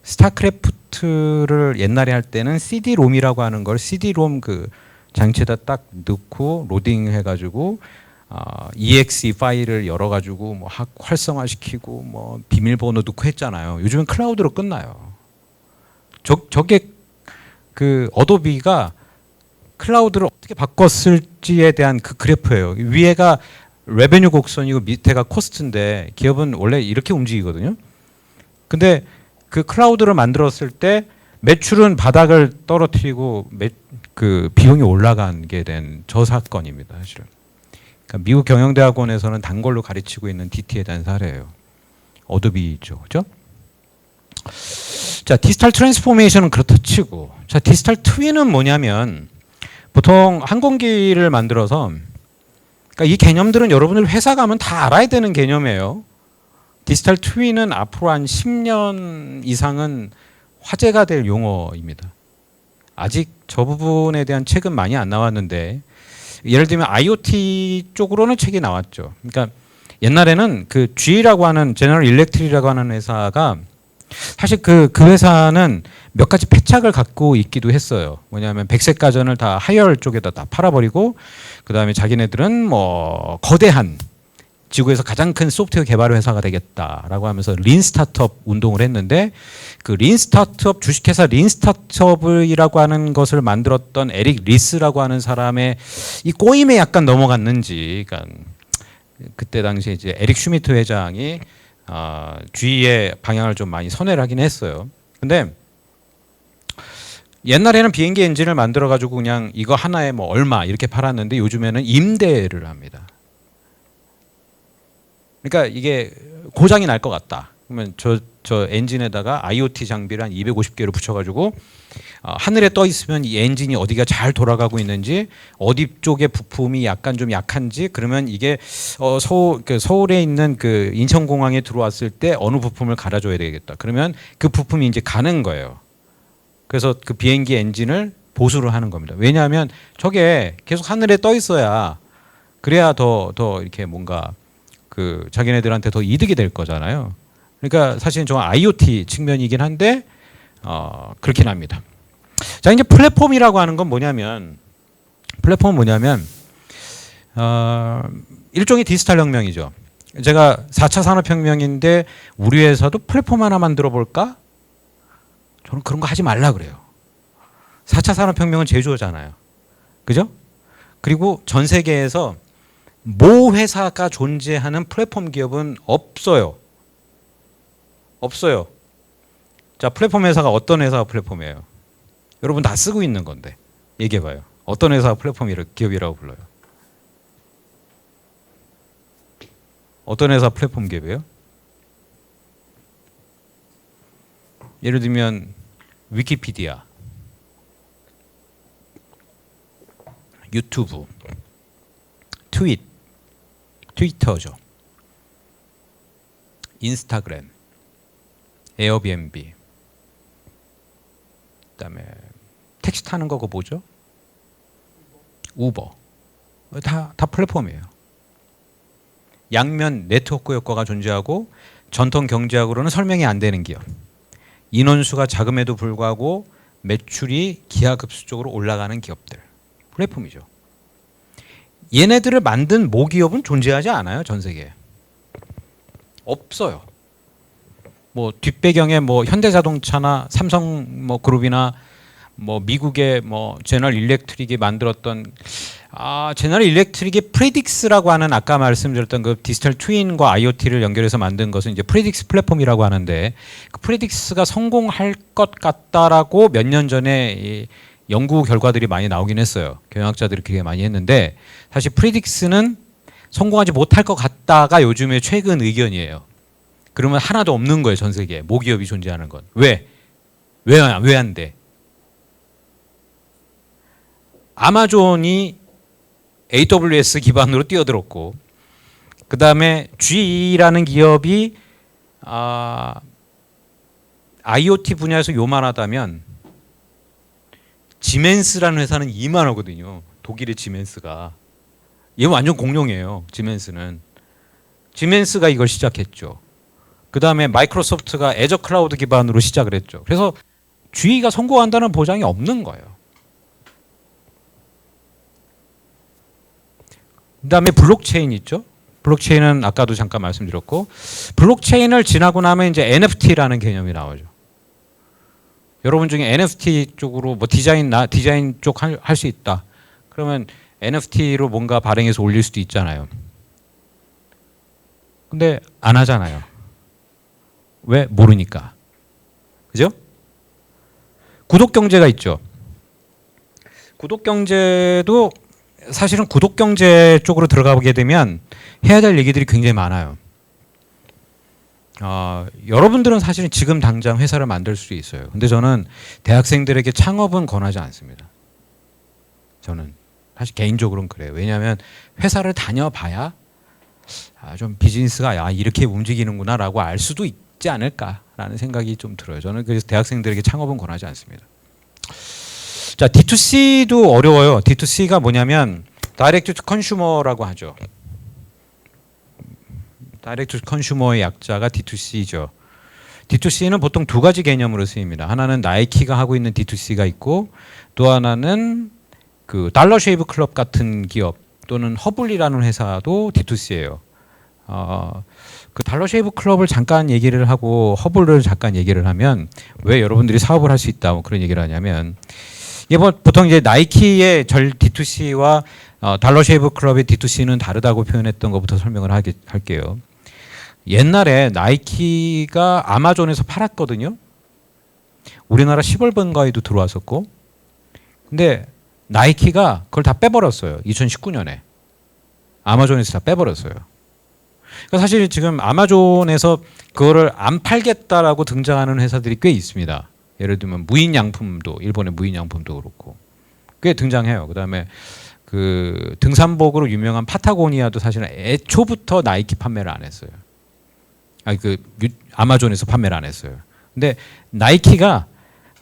Speaker 1: 스타크래프트를 옛날에 할 때는 CD-ROM이라고 하는 걸 CD-ROM 그 장치에다 딱 넣고 로딩해가지고 EXE 파일을 열어가지고 뭐 활성화시키고 뭐 비밀번호 넣고 했잖아요. 요즘은 클라우드로 끝나요. 저게 그 어도비가 클라우드를 어떻게 바꿨을지에 대한 그 그래프예요. 위에가 레베뉴 곡선이고 밑에가 코스트인데 기업은 원래 이렇게 움직이거든요. 근데 그 클라우드를 만들었을 때 매출은 바닥을 떨어뜨리고 그 비용이 올라간 게 된 저 사건입니다, 사실은. 그러니까 미국 경영대학원에서는 단골로 가르치고 있는 DT에 대한 사례예요. 어도비죠, 그죠? 자, 디지털 트랜스포메이션은 그렇다 치고, 자, 디지털 트윈은 뭐냐면 보통 항공기를 만들어서, 그러니까 이 개념들은 여러분들 회사 가면 다 알아야 되는 개념이에요. 디지털 트윈은 앞으로 한 10년 이상은 화제가 될 용어입니다. 아직 저 부분에 대한 책은 많이 안 나왔는데, 예를 들면 IoT 쪽으로는 책이 나왔죠. 그러니까 옛날에는 그 G라고 하는 제너럴 일렉트릭이라고 하는 회사가 사실 그 회사는 몇 가지 패착을 갖고 있기도 했어요. 뭐냐면 백색 가전을 다 하이얼 쪽에다 다 팔아버리고 그 다음에 자기네들은 뭐 거대한 지구에서 가장 큰 소프트웨어 개발 회사가 되겠다라고 하면서 린 스타트업 운동을 했는데 그 린 스타트업 주식회사 린 스타트업이라고 하는 것을 만들었던 에릭 리스라고 하는 사람의 이 꼬임에 약간 넘어갔는지, 그러니까 그때 당시에 이제 에릭 슈미트 회장이 G의 방향을 좀 많이 선회를 하긴 했어요. 근데 옛날에는 비행기 엔진을 만들어 가지고 그냥 이거 하나에 뭐 얼마 이렇게 팔았는데 요즘에는 임대를 합니다. 그러니까 이게 고장이 날 것 같다. 그러면 저 엔진에다가 IoT 장비를 한 250개를 붙여가지고 하늘에 떠 있으면 이 엔진이 어디가 잘 돌아가고 있는지, 어디 쪽에 부품이 약간 좀 약한지, 그러면 이게 서울에 있는 그 인천공항에 들어왔을 때 어느 부품을 갈아줘야 되겠다. 그러면 그 부품이 이제 가는 거예요. 그래서 그 비행기 엔진을 보수를 하는 겁니다. 왜냐하면 저게 계속 하늘에 떠 있어야 그래야 더 이렇게 뭔가 그 자기네들한테 더 이득이 될 거잖아요. 그러니까 사실은 저 IoT 측면이긴 한데 그렇긴 합니다. 자, 이제 플랫폼이라고 하는 건 뭐냐면 일종의 디지털 혁명이죠. 제가 4차 산업혁명인데 우리 회사도 플랫폼 하나 만들어 볼까? 저는 그런 거 하지 말라 그래요. 4차 산업혁명은 제조잖아요. 그죠? 그리고 전 세계에서 모 회사가 존재하는 플랫폼 기업은 없어요. 없어요. 자, 플랫폼 회사가 어떤 회사가 플랫폼이에요? 여러분 다 쓰고 있는 건데 얘기해봐요. 어떤 회사가 플랫폼 기업이라고 불러요? 어떤 회사 플랫폼 기업이에요? 예를 들면 위키피디아, 유튜브, 트위터죠. 인스타그램, 에어비앤비, 그다음에 택시 타는 거 그거 뭐죠? 우버. 다 플랫폼이에요. 양면 네트워크 효과가 존재하고 전통 경제학으로는 설명이 안 되는 기업. 인원수가 작음에도 불구하고 매출이 기하급수적으로 올라가는 기업들. 플랫폼이죠. 얘네들을 만든 모기업은 존재하지 않아요, 전 세계에. 없어요. 뭐 뒷배경에 뭐 현대자동차나 삼성 뭐 그룹이나 뭐 미국의 뭐 제너럴 일렉트릭이 만들었던 제너럴 일렉트릭의 프레딕스라고 하는 아까 말씀드렸던 그 디지털 트윈과 IoT를 연결해서 만든 것은 이제 프레딕스 플랫폼이라고 하는데 그 프레딕스가 성공할 것 같다라고 몇 년 전에 이 연구 결과들이 많이 나오긴 했어요. 경영학자들이 그게 많이 했는데 사실 프레딕스는 성공하지 못할 것 같다가 요즘에 최근 의견이에요. 그러면 하나도 없는 거예요, 전 세계에. 모기업이 존재하는 건. 왜 안 돼? 아마존이 AWS 기반으로 뛰어들었고 그 다음에 GE라는 기업이 IoT 분야에서 요만하다면 지멘스라는 회사는 이만하거든요. 독일의 지멘스가. 얘 완전 공룡이에요. 지멘스가 이걸 시작했죠. 그 다음에 마이크로소프트가 애저 클라우드 기반으로 시작을 했죠. 그래서 GE가 성공한다는 보장이 없는 거예요. 그 다음에 블록체인 있죠. 블록체인은 아까도 잠깐 말씀드렸고 블록체인을 지나고 나면 이제 NFT라는 개념이 나오죠. 여러분 중에 NFT 쪽으로 뭐 디자인 쪽 할 수 있다. 그러면 NFT로 뭔가 발행해서 올릴 수도 있잖아요. 근데 안 하잖아요. 왜? 모르니까. 그죠? 구독경제가 있죠. 구독경제도 사실은 구독경제 쪽으로 들어가게 되면 해야 될 얘기들이 굉장히 많아요. 여러분들은 사실은 지금 당장 회사를 만들 수 있어요. 근데 저는 대학생들에게 창업은 권하지 않습니다. 저는 사실 개인적으로는 그래요. 왜냐하면 회사를 다녀봐야 좀 비즈니스가 이렇게 움직이는구나라고 알 수도 있지 않을까라는 생각이 좀 들어요. 저는 그래서 대학생들에게 창업은 권하지 않습니다. 자, D2C도 어려워요. D2C가 뭐냐면 다이렉트 투 컨슈머라고 하죠. 다이렉트 투 컨슈머의 약자가 D2C죠. D2C는 보통 두 가지 개념으로 쓰입니다. 하나는 나이키가 하고 있는 D2C가 있고 또 하나는 그 달러 쉐이브 클럽 같은 기업 또는 허블리라는 회사도 D2C예요. 그 달러 쉐이브 클럽을 잠깐 얘기를 하고 허블을 잠깐 얘기를 하면 왜 여러분들이 사업을 할 수 있다 뭐 그런 얘기를 하냐면 이게 뭐 보통 이제 나이키의 D2C와 달러 쉐이브 클럽의 D2C는 다르다고 표현했던 것부터 설명을 할게요. 옛날에 나이키가 아마존에서 팔았거든요. 우리나라 시벌번가에도 들어왔었고 근데 나이키가 그걸 다 빼버렸어요. 2019년에 아마존에서 다 빼버렸어요. 그러니까 사실 지금 아마존에서 그거를 안 팔겠다라고 등장하는 회사들이 꽤 있습니다. 예를 들면 무인양품도 일본의 무인양품도 그렇고 꽤 등장해요. 그다음에 그 등산복으로 유명한 파타고니아도 사실은 애초부터 나이키 판매를 안 했어요. 아마존에서 판매를 안 했어요. 근데 나이키가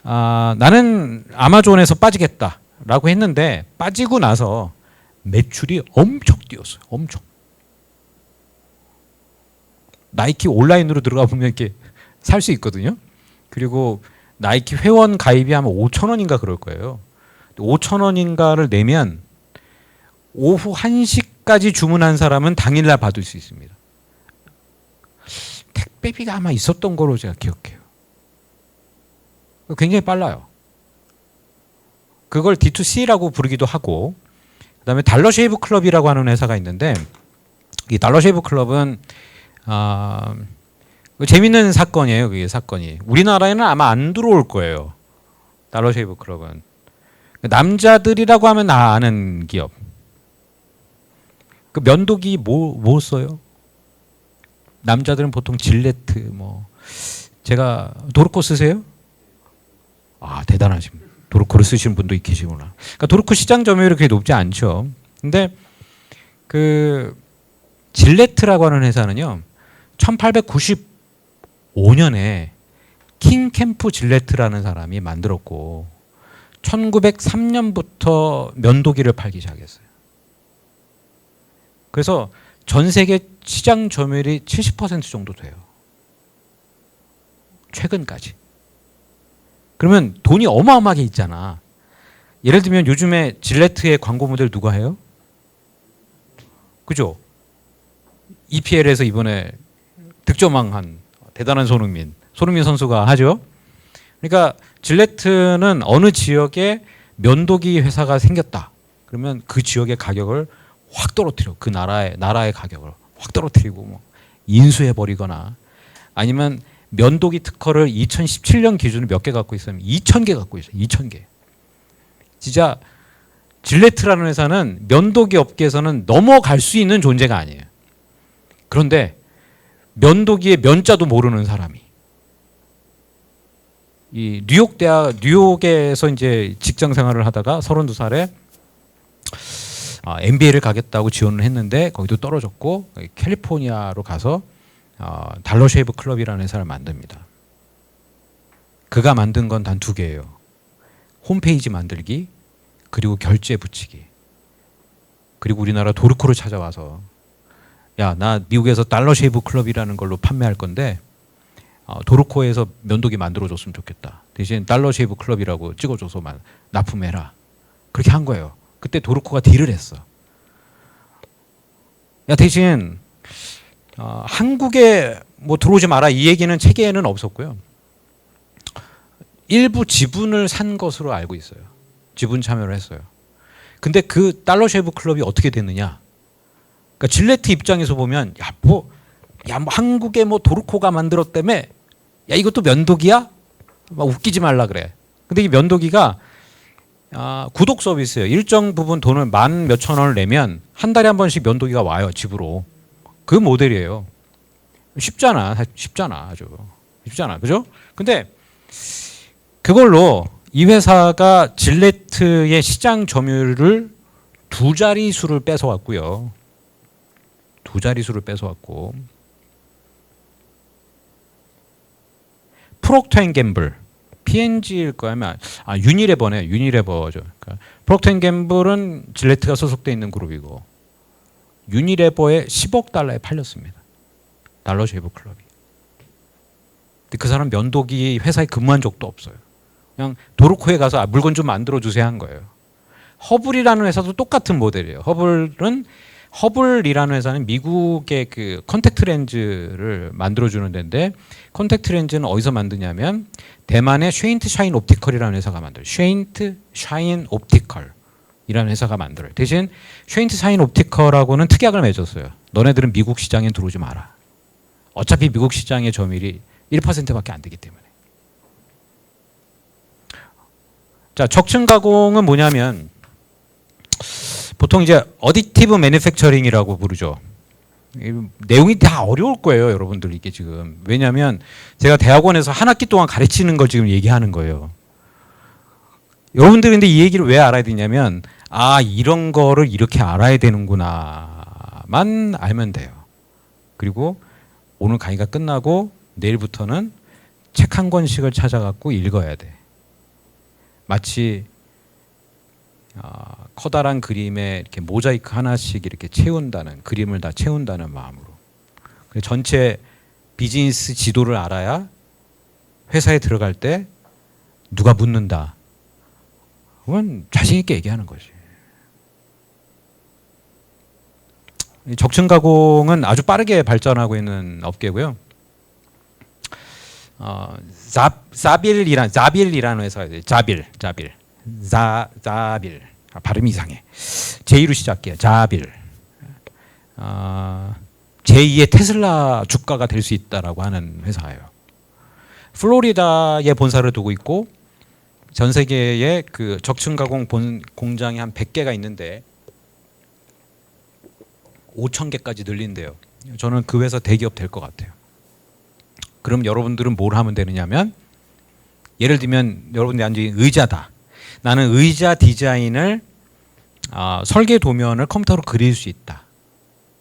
Speaker 1: 나는 아마존에서 빠지겠다라고 했는데 빠지고 나서 매출이 엄청 뛰었어요. 엄청. 나이키 온라인으로 들어가 보면 이렇게 살 수 있거든요. 그리고 나이키 회원 가입이 아마 5,000원인가 그럴 거예요. 5,000원인가를 내면 오후 1시까지 주문한 사람은 당일날 받을 수 있습니다. 택배비가 아마 있었던 걸로 제가 기억해요. 굉장히 빨라요. 그걸 D2C라고 부르기도 하고 그다음에 달러 쉐이브 클럽이라고 하는 회사가 있는데 이 달러 쉐이브 클럽은 재밌는 사건이에요. 그게 사건이. 우리나라에는 아마 안 들어올 거예요. 달러 쉐이브 클럽은. 남자들이라고 하면 다 아는 기업. 그 면도기 뭐 써요? 남자들은 보통 질레트 제가 도르코 쓰세요? 대단하신 도르코를 쓰시는 분도 계시구나. 그러니까 도르코 시장 점유율이 그렇게 높지 않죠. 근데 그 질레트라고 하는 회사는요. 1895년에 킹 캠프 질레트라는 사람이 만들었고 1903년부터 면도기를 팔기 시작했어요. 그래서 전 세계 시장 점유율이 70% 정도 돼요. 최근까지. 그러면 돈이 어마어마하게 있잖아. 예를 들면 요즘에 질레트의 광고 모델 누가 해요? 그죠? EPL에서 이번에 득점왕한 대단한 손흥민 선수가 하죠. 그러니까 질레트는 어느 지역에 면도기 회사가 생겼다. 그러면 그 지역의 가격을 확 떨어뜨려. 그 나라의 가격을 확 떨어뜨리고 뭐 인수해 버리거나 아니면 면도기 특허를 2017년 기준으로 몇 개 갖고 있으면 2,000개 갖고 있어요. 2,000개. 진짜 질레트라는 회사는 면도기 업계에서는 넘어갈 수 있는 존재가 아니에요. 그런데 면도기의 면자도 모르는 사람이 이 뉴욕에서 이제 직장 생활을 하다가 32살에 MBA를 가겠다고 지원을 했는데 거기도 떨어졌고 캘리포니아로 가서 달러 쉐이브 클럽이라는 회사를 만듭니다. 그가 만든 건 단 2개예요. 홈페이지 만들기 그리고 결제 붙이기. 그리고 우리나라 도르코를 찾아와서 야, 나 미국에서 달러 쉐이브 클럽이라는 걸로 판매할 건데 도르코에서 면도기 만들어줬으면 좋겠다. 대신 달러 쉐이브 클럽이라고 찍어줘서 납품해라. 그렇게 한 거예요. 그때 도르코가 딜을 했어. 야, 대신 한국에 뭐 들어오지 마라 이 얘기는 책에는 없었고요. 일부 지분을 산 것으로 알고 있어요. 지분 참여를 했어요. 근데 그 달러 쉐이브 클럽이 어떻게 됐느냐? 그러니까 질레트 입장에서 보면 뭐 한국에 뭐 도르코가 만들었다며 야 이것도 면도기야? 막 웃기지 말라 그래. 근데 이 면도기가 구독 서비스예요. 일정 부분 돈을 만 몇천 원을 내면 한 달에 한 번씩 면도기가 와요 집으로. 그 모델이에요. 쉽잖아 아주 쉽잖아, 그죠? 근데 그걸로 이 회사가 질레트의 시장 점유율을 2자릿수를 뺏어왔고요. 2자릿수를 뺏어왔고 프록터 앤 갬블 P&G일 거면 유니레버네. 유니레버죠. 그러니까 프록터 앤 갬블은 질레트가 소속돼 있는 그룹이고 유니레버에 10억 달러에 팔렸습니다. 달러 쉐이브 클럽이. 근데 그 사람 면도기 회사에 근무한 적도 없어요. 그냥 도르코에 가서 물건 좀 만들어 주세요 한 거예요. 허블이라는 회사도 똑같은 모델이에요. 허블이라는 회사는 미국의 그 컨택트 렌즈를 만들어주는 데인데 컨택트 렌즈는 어디서 만드냐면 대만의 쉐인트 샤인 옵티컬이라는 회사가 만들어요. 쉐인트 샤인 옵티컬이라는 회사가 만들어요. 대신 쉐인트 샤인 옵티컬하고는 특약을 맺었어요. 너네들은 미국 시장에 들어오지 마라. 어차피 미국 시장의 점유율이 1%밖에 안 되기 때문에. 자, 적층 가공은 뭐냐면 보통 이제 어디티브 매니팩처링이라고 부르죠. 내용이 다 어려울 거예요, 여러분들 이게 지금. 왜냐하면 제가 대학원에서 한 학기 동안 가르치는 걸 지금 얘기하는 거예요. 여러분들이 근데 이 얘기를 왜 알아야 되냐면 이런 거를 이렇게 알아야 되는구나만 알면 돼요. 그리고 오늘 강의가 끝나고 내일부터는 책 한 권씩을 찾아갖고 읽어야 돼. 마치 커다란 그림에 이렇게 모자이크 하나씩 이렇게 채운다는 그림을 다 채운다는 마음으로. 전체 비즈니스 지도를 알아야 회사에 들어갈 때 누가 묻는다. 그건 자신 있게 얘기하는 거지. 적층 가공은 아주 빠르게 발전하고 있는 업계고요. 자빌이라는 회사예요. 자빌. 발음이 이상해. J로 시작해요. 자빌. 제2의 테슬라 주가가 될 수 있다라고 하는 회사예요. 플로리다에 본사를 두고 있고 전 세계에 그 적층 가공 공장이 한 100개가 있는데 5,000개까지 늘린대요. 저는 그 회사 대기업 될 것 같아요. 그럼 여러분들은 뭘 하면 되느냐면 예를 들면 여러분들이 앉은 의자다. 나는 의자 디자인을 설계 도면을 컴퓨터로 그릴 수 있다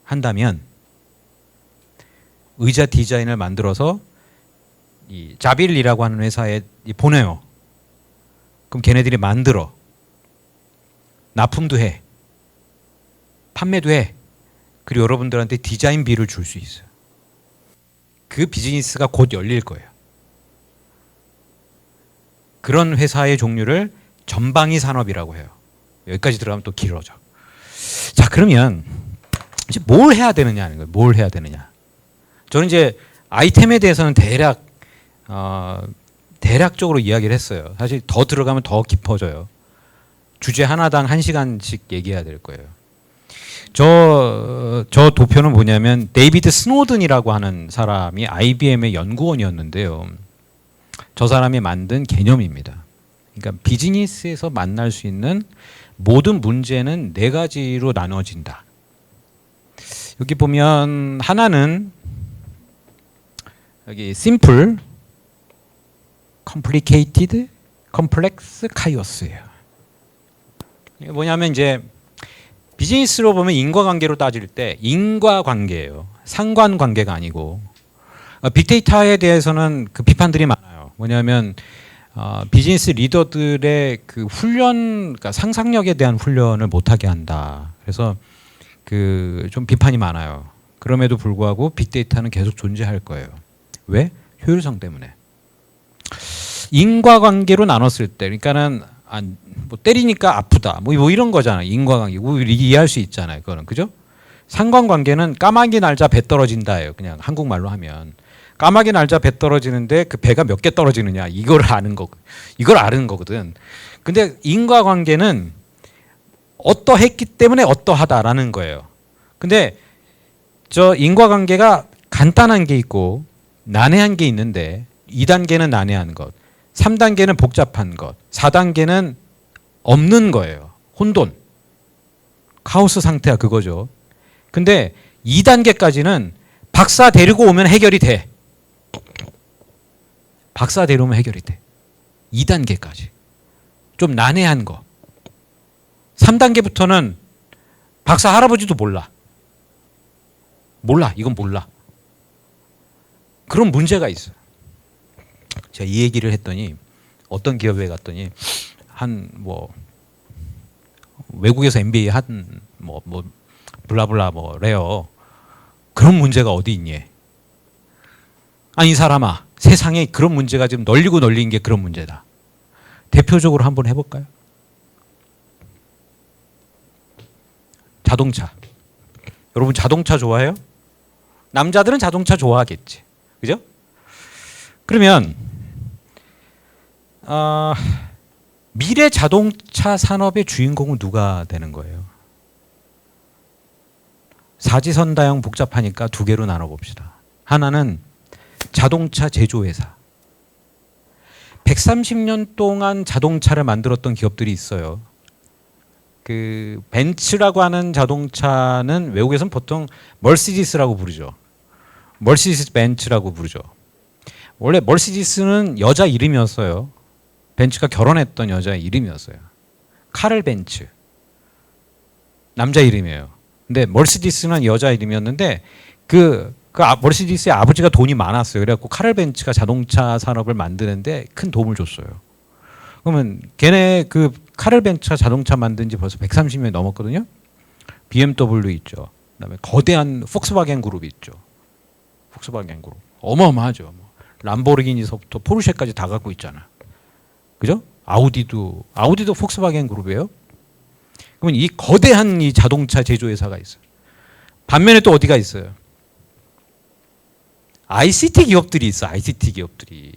Speaker 1: 한다면 의자 디자인을 만들어서 이 자빌리라고 하는 회사에 보내요. 그럼 걔네들이 만들어 납품도 해, 판매도 해. 그리고 여러분들한테 디자인비를 줄 수 있어요. 그 비즈니스가 곧 열릴 거예요. 그런 회사의 종류를 전방위 산업이라고 해요. 여기까지 들어가면 또 길어져. 자, 그러면 이제 뭘 해야 되느냐 하는 거예요. 뭘 해야 되느냐. 저는 이제 아이템에 대해서는 대략적으로 이야기를 했어요. 사실 더 들어가면 더 깊어져요. 주제 하나당 1시간씩 얘기해야 될 거예요. 저 도표는 뭐냐면 데이비드 스노든이라고 하는 사람이 IBM의 연구원이었는데요. 저 사람이 만든 개념입니다. 그러니까 비즈니스에서 만날 수 있는 모든 문제는 4가지로 나눠진다. 여기 보면 하나는 여기 simple, complicated, complex, chaos예요. 이게 뭐냐면 이제 비즈니스로 보면 인과관계로 따질 때 인과관계예요. 상관관계가 아니고. 빅데이터에 대해서는 그 비판들이 많아요. 뭐냐면 비즈니스 리더들의 그 훈련, 그러니까 상상력에 대한 훈련을 못하게 한다. 그래서 그 좀 비판이 많아요. 그럼에도 불구하고 빅데이터는 계속 존재할 거예요. 왜? 효율성 때문에. 인과관계로 나눴을 때, 그러니까는 뭐 때리니까 아프다, 뭐 이런 거잖아요. 인과관계, 우리 이해할 수 있잖아요. 그거는 그죠? 상관관계는 까마귀 날자 배 떨어진다예요. 그냥 한국말로 하면 까마귀 날자 배 떨어지는데 그 배가 몇 개 떨어지느냐 이걸 아는 거거든. 근데 인과관계는 어떠했기 때문에 어떠하다라는 거예요. 근데 저 인과관계가 간단한 게 있고 난해한 게 있는데 2단계는 난해한 것, 3단계는 복잡한 것, 4단계는 없는 거예요. 혼돈, 카오스 상태야 그거죠. 근데 2단계까지는 박사 데리고 오면 해결이 돼. 박사 데려오면 해결이 돼. 2단계까지. 좀 난해한 거. 3단계부터는 박사 할아버지도 몰라. 이건 몰라. 그런 문제가 있어요. 제가 이 얘기를 했더니 어떤 기업에 갔더니 한 뭐 외국에서 MBA 한 뭐 블라블라 뭐래요. 그런 문제가 어디 있니? 아니 이 사람아, 세상에 그런 문제가 지금 널린 게 그런 문제다. 대표적으로 한번 해볼까요? 자동차. 여러분 자동차 좋아해요? 남자들은 자동차 좋아하겠지. 그죠? 그러면 미래 자동차 산업의 주인공은 누가 되는 거예요? 사지선다형 복잡하니까 2개로 나눠봅시다. 하나는 자동차 제조회사. 130년 동안 자동차를 만들었던 기업들이 있어요. 그 벤츠라고 하는 자동차는 외국에서는 보통 멀시디스라고 부르죠. 멀시디스 벤츠라고 부르죠. 원래 멀시디스는 여자 이름이었어요. 벤츠가 결혼했던 여자 이름이었어요. 카를 벤츠. 남자 이름이에요. 근데 멀시디스는 여자 이름이었는데 멀시디스의 아버지가 돈이 많았어요. 그래갖고 카를 벤츠가 자동차 산업을 만드는데 큰 도움을 줬어요. 그러면 걔네 그 카를 벤츠가 자동차 만든 지 벌써 130년이 넘었거든요. BMW 있죠. 그다음에 거대한 폭스바겐 그룹이 있죠. 폭스바겐 그룹. 어마어마하죠. 람보르기니서부터 포르쉐까지 다 갖고 있잖아. 그죠? 아우디도 폭스바겐 그룹이에요. 그러면 이 거대한 이 자동차 제조회사가 있어요. 반면에 또 어디가 있어요? ICT 기업들이 있어. ICT 기업들이.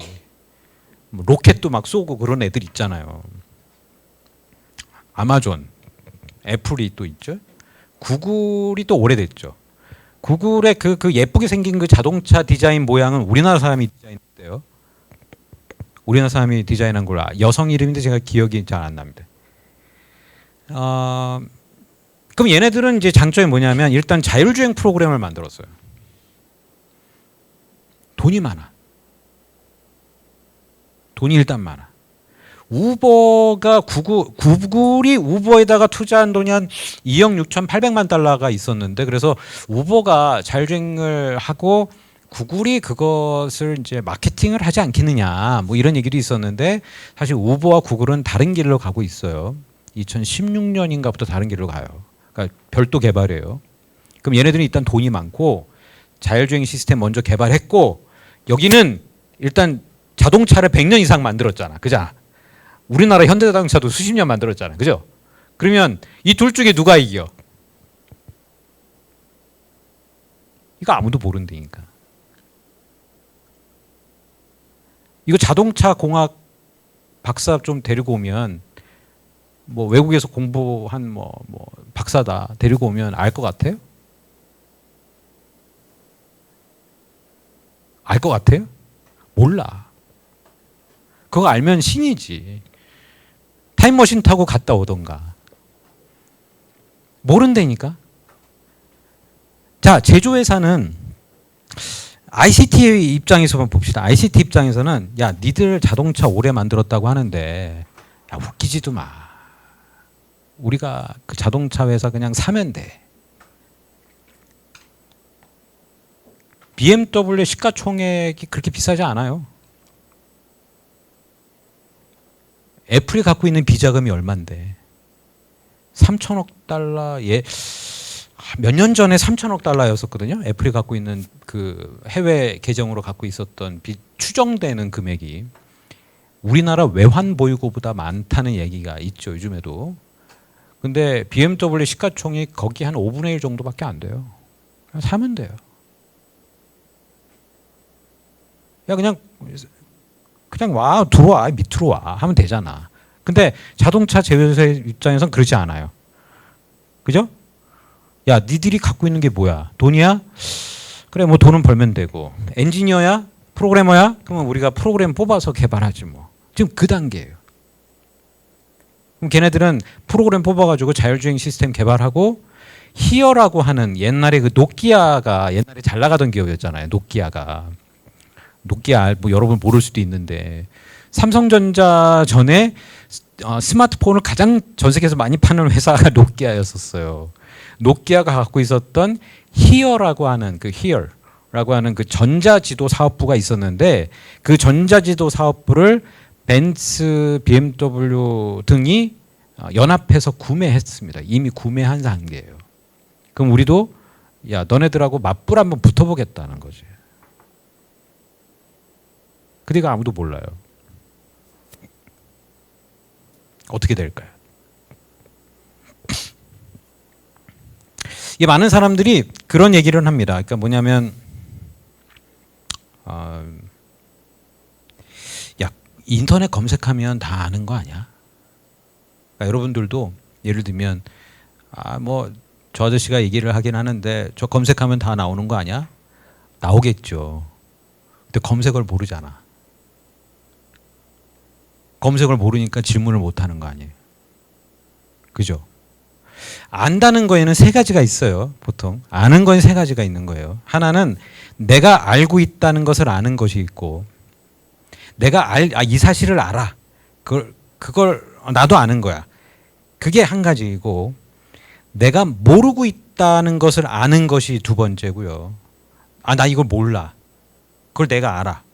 Speaker 1: 로켓도 막 쏘고 그런 애들 있잖아요. 아마존, 애플이 또 있죠. 구글이 또 오래됐죠. 구글의 그 예쁘게 생긴 그 자동차 디자인 모양은 우리나라 사람이 디자인했대요. 우리나라 사람이 디자인한 걸로 여성 이름인데 제가 기억이 잘 안 납니다. 그럼 얘네들은 이제 장점이 뭐냐면 일단 자율주행 프로그램을 만들었어요. 돈이 많아. 돈이 일단 많아. 우버가 구글이 우버에다가 투자한 돈이 한 2억 6,800만 달러가 있었는데, 그래서 우버가 자율주행을 하고 구글이 그것을 이제 마케팅을 하지 않겠느냐, 뭐 이런 얘기도 있었는데, 사실 우버와 구글은 다른 길로 가고 있어요. 2016년인가부터 다른 길로 가요. 그러니까 별도 개발이에요. 그럼 얘네들은 일단 돈이 많고 자율주행 시스템 먼저 개발했고, 여기는 일단 자동차를 100년 이상 만들었잖아, 그죠? 우리나라 현대자동차도 수십 년 만들었잖아요, 그죠? 그러면 이 둘 중에 누가 이겨? 이거 아무도 모른다니까. 이거 자동차 공학 박사 좀 데리고 오면, 뭐 외국에서 공부한 뭐 박사다 데리고 오면 알 것 같아요? 알 것 같아요? 몰라. 그거 알면 신이지. 타임머신 타고 갔다 오던가. 모른다니까. 자, 제조회사는 ICT 입장에서만 봅시다. ICT 입장에서는 야, 니들 자동차 오래 만들었다고 하는데 야, 웃기지도 마. 우리가 그 자동차 회사 그냥 사면 돼. BMW 시가총액이 그렇게 비싸지 않아요. 애플이 갖고 있는 비자금이 얼만데 3천억 달러, 몇 년 전에 3천억 달러였었거든요. 애플이 갖고 있는 그 해외 계정으로 갖고 있었던 추정되는 금액이 우리나라 외환 보유고보다 많다는 얘기가 있죠, 요즘에도. 근데 BMW 시가총액 거기 한 5분의 1 정도밖에 안 돼요. 그냥 사면 돼요. 야, 그냥 와, 들어와, 밑으로 와 하면 되잖아. 근데 자동차 제조사 입장에선 그렇지 않아요. 그죠? 야, 니들이 갖고 있는 게 뭐야? 돈이야? 그래, 뭐 돈은 벌면 되고. 엔지니어야? 프로그래머야? 그러면 우리가 프로그램 뽑아서 개발하지 뭐. 지금 그 단계예요. 그럼 걔네들은 프로그램 뽑아가지고 자율주행 시스템 개발하고, 히어라고 하는 옛날에 그 노키아가 옛날에 잘 나가던 기업이었잖아요. 노키아 뭐 여러분 모를 수도 있는데, 삼성전자 전에 스마트폰을 가장 전 세계에서 많이 파는 회사가 노키아였었어요. 노키아가 갖고 있었던 히어라고 하는 그 전자지도 사업부가 있었는데, 그 전자지도 사업부를 벤츠, BMW 등이 연합해서 구매했습니다. 이미 구매한 단계예요. 그럼 우리도 야, 너네들하고 맞불 한번 붙어보겠다는 거지. 그대가 아무도 몰라요. 어떻게 될까요? 이게 많은 사람들이 그런 얘기를 합니다. 그러니까 뭐냐면, 야, 인터넷 검색하면 다 아는 거 아니야? 그러니까 여러분들도 예를 들면, 뭐 저 아저씨가 얘기를 하긴 하는데 저 검색하면 다 나오는 거 아니야? 나오겠죠. 근데 검색을 모르잖아. 검색을 모르니까 질문을 못 하는 거 아니에요. 그죠? 안다는 거에는 세 가지가 있어요. 보통 아는 건 세 가지가 있는 거예요. 하나는 내가 알고 있다는 것을 아는 것이 있고, 내가 이 사실을 알아. 그걸 나도 아는 거야. 그게 한 가지이고, 내가 모르고 있다는 것을 아는 것이 두 번째고요. 나 이걸 몰라. 그걸 내가 알아.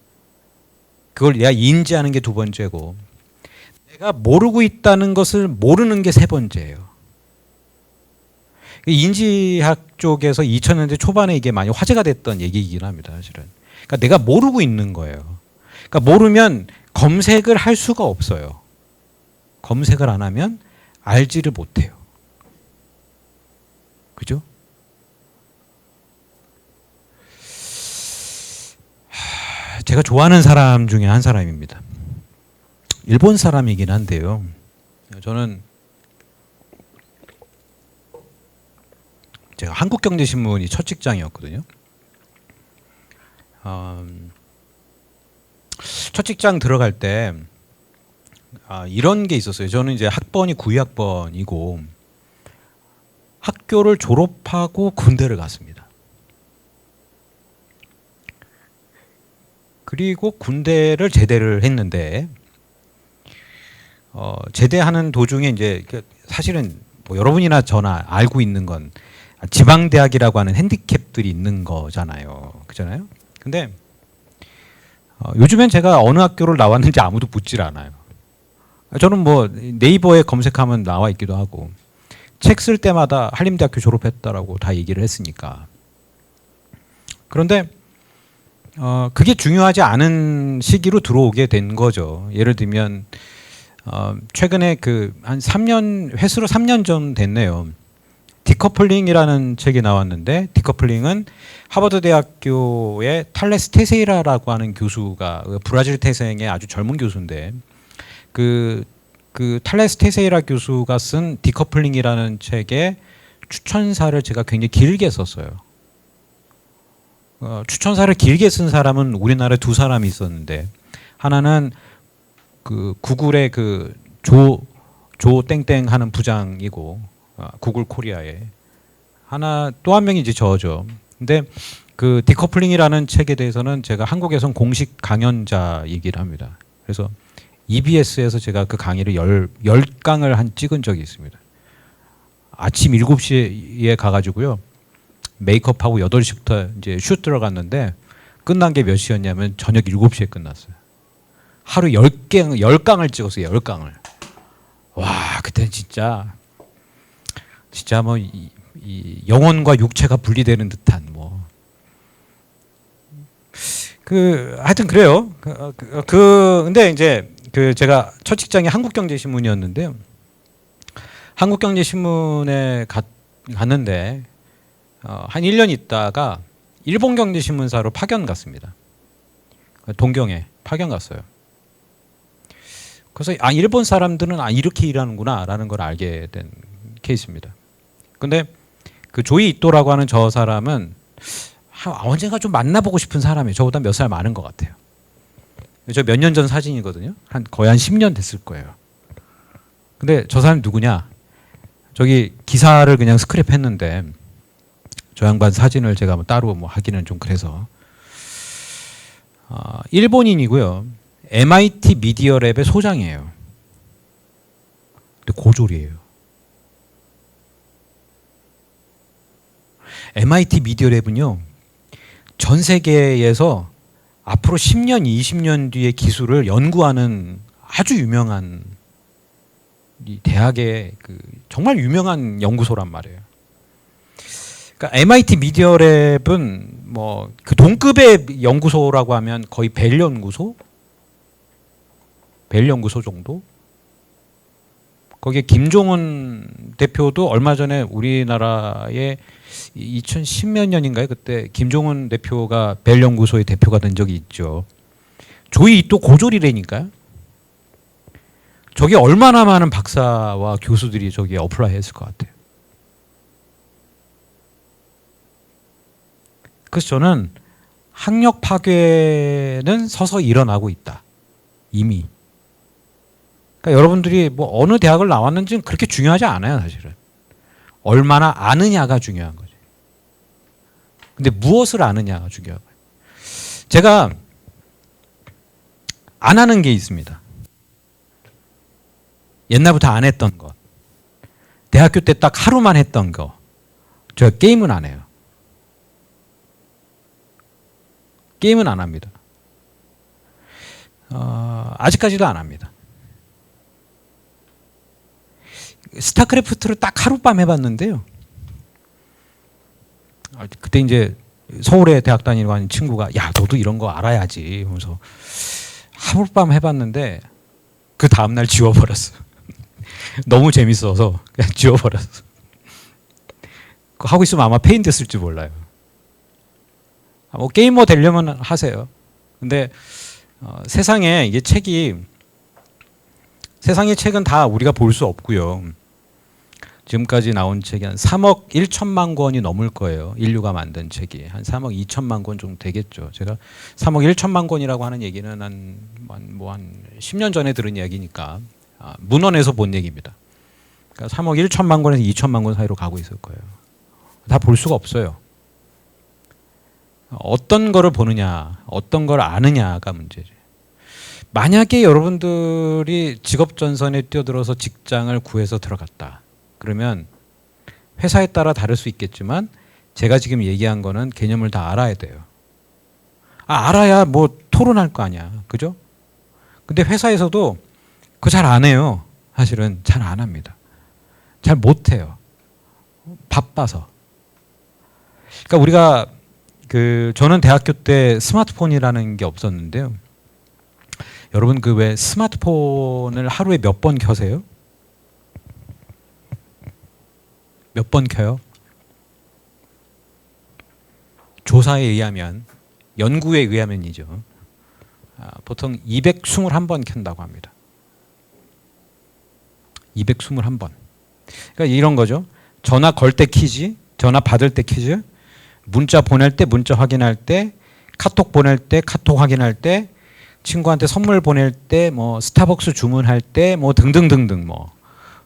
Speaker 1: 그걸 내가 인지하는 게 두 번째고, 내가 모르고 있다는 것을 모르는 게 세 번째예요. 인지학 쪽에서 2000년대 초반에 이게 많이 화제가 됐던 얘기이긴 합니다, 사실은. 그러니까 내가 모르고 있는 거예요. 그러니까 모르면 검색을 할 수가 없어요. 검색을 안 하면 알지를 못해요. 그죠? 제가 좋아하는 사람 중에 한 사람입니다. 일본 사람이긴 한데요. 저는 제가 한국경제신문이 첫 직장이었거든요. 첫 직장 들어갈 때 이런 게 있었어요. 저는 이제 학번이 92학번이고 학교를 졸업하고 군대를 갔습니다. 그리고 군대를 제대를 했는데 제대하는 도중에 이제 사실은 뭐 여러분이나 저나 알고 있는 건 지방 대학이라고 하는 핸디캡들이 있는 거잖아요. 그잖아요. 근데 요즘엔 제가 어느 학교를 나왔는지 아무도 묻질 않아요. 저는 뭐 네이버에 검색하면 나와 있기도 하고 책 쓸 때마다 한림대학교 졸업했다라고 다 얘기를 했으니까. 그런데 그게 중요하지 않은 시기로 들어오게 된 거죠. 예를 들면 최근에 그 한 3년 횟수로 3년 전 됐네요. 디커플링이라는 책이 나왔는데 디커플링은 하버드 대학교의 탈레스 테세이라라고 하는 교수가 브라질 태생의 아주 젊은 교수인데 그 탈레스 테세이라 교수가 쓴 디커플링이라는 책의 추천사를 제가 굉장히 길게 썼어요. 추천사를 길게 쓴 사람은 우리나라에 두 사람이 있었는데 하나는 그 구글의 그 조 땡땡 하는 부장이고 구글 코리아에 하나 또 한 명이 이제 저죠. 근데 그 디커플링이라는 책에 대해서는 제가 한국에선 공식 강연자 얘기를 합니다. 그래서 EBS에서 제가 그 강의를 10강을 한 찍은 적이 있습니다. 아침 7시에 가가지고요. 메이크업하고 8시부터 이제 슛 들어갔는데 끝난 게 몇 시였냐면 저녁 7시에 끝났어요. 하루 10강을 찍었어요. 10강을. 와, 그때는 진짜 뭐 이 영혼과 육체가 분리되는 듯한 뭐 하여튼 그래요. 근데 이제 제가 첫 직장이 한국경제신문이었는데요. 한국경제신문에 갔는데 한 1년 있다가 일본경제신문사로 파견 갔습니다. 동경에 파견 갔어요. 그래서 일본 사람들은 이렇게 일하는구나라는 걸 알게 된 케이스입니다. 근데 그 조이 이토라고 하는 저 사람은 언젠가 좀 만나보고 싶은 사람이에요. 저보다 몇 살 많은 것 같아요. 저 몇 년 전 사진이거든요. 거의 한 10년 됐을 거예요. 근데 저 사람이 누구냐? 저기 기사를 그냥 스크랩했는데 저 양반 사진을 제가 뭐 따로 뭐 하기는 좀 그래서 일본인이고요. MIT 미디어랩의 소장이에요. 근데 고졸이에요. MIT 미디어랩은요. 전 세계에서 앞으로 10년, 20년 뒤의 기술을 연구하는 아주 유명한 이 대학의 정말 유명한 연구소란 말이에요. 그러니까 MIT 미디어랩은 뭐 그 동급의 연구소라고 하면 거의 벨 연구소 정도. 거기에 김종은 대표도 얼마 전에 우리나라에 2010몇 년인가요? 그때 김종은 대표가 벨 연구소의 대표가 된 적이 있죠. 조이 또 고졸이라니까요. 저게 얼마나 많은 박사와 교수들이 저기에 어플라이 했을 것 같아요. 그래서 저는 학력 파괴는 서서히 일어나고 있다. 이미. 그러니까 여러분들이 뭐 어느 대학을 나왔는지는 그렇게 중요하지 않아요, 사실은. 얼마나 아느냐가 중요한 거죠. 근데 무엇을 아느냐가 중요한 거예요. 제가 안 하는 게 있습니다. 옛날부터 안 했던 것. 대학교 때 딱 하루만 했던 거. 제가 게임은 안 해요. 게임은 안 합니다. 아직까지도 안 합니다. 스타크래프트를 딱 하룻밤 해봤는데요. 그때 이제 서울에 대학 다니고 하는 친구가 야 너도 이런 거 알아야지 하면서 하룻밤 해봤는데 그 다음날 지워버렸어. 너무 재밌어서 그냥 지워버렸어. 하고 있으면 아마 페인 됐을지 몰라요. 뭐 게이머 되려면 하세요. 근데 세상에 이게 세상의 책은 다 우리가 볼 수 없고요. 지금까지 나온 책이 한 3억 1천만 권이 넘을 거예요. 인류가 만든 책이. 한 3억 2천만 권 정도 되겠죠. 제가 3억 1천만 권이라고 하는 얘기는 한 10년 전에 들은 이야기니까 문헌에서 본 얘기입니다. 그러니까 3억 1천만 권에서 2천만 권 사이로 가고 있을 거예요. 다 볼 수가 없어요. 어떤 거를 보느냐, 어떤 걸 아느냐가 문제죠. 만약에 여러분들이 직업 전선에 뛰어들어서 직장을 구해서 들어갔다. 그러면 회사에 따라 다를 수 있겠지만 제가 지금 얘기한 거는 개념을 다 알아야 돼요. 알아야 뭐 토론할 거 아니야. 그죠? 근데 회사에서도 그거 잘 안 해요. 사실은 잘 안 합니다. 잘 못 해요. 바빠서. 그러니까 우리가 저는 대학교 때 스마트폰이라는 게 없었는데요. 여러분 그 왜 스마트폰을 하루에 몇 번 켜세요? 몇 번 켜요? 조사에 의하면, 연구에 의하면이죠. 보통 221번 켠다고 합니다. 221번. 그러니까 이런 거죠. 전화 걸 때 키지, 전화 받을 때 키지, 문자 보낼 때 문자 확인할 때, 카톡 보낼 때 카톡 확인할 때, 친구한테 선물 보낼 때, 뭐 스타벅스 주문할 때, 뭐 등등등등 뭐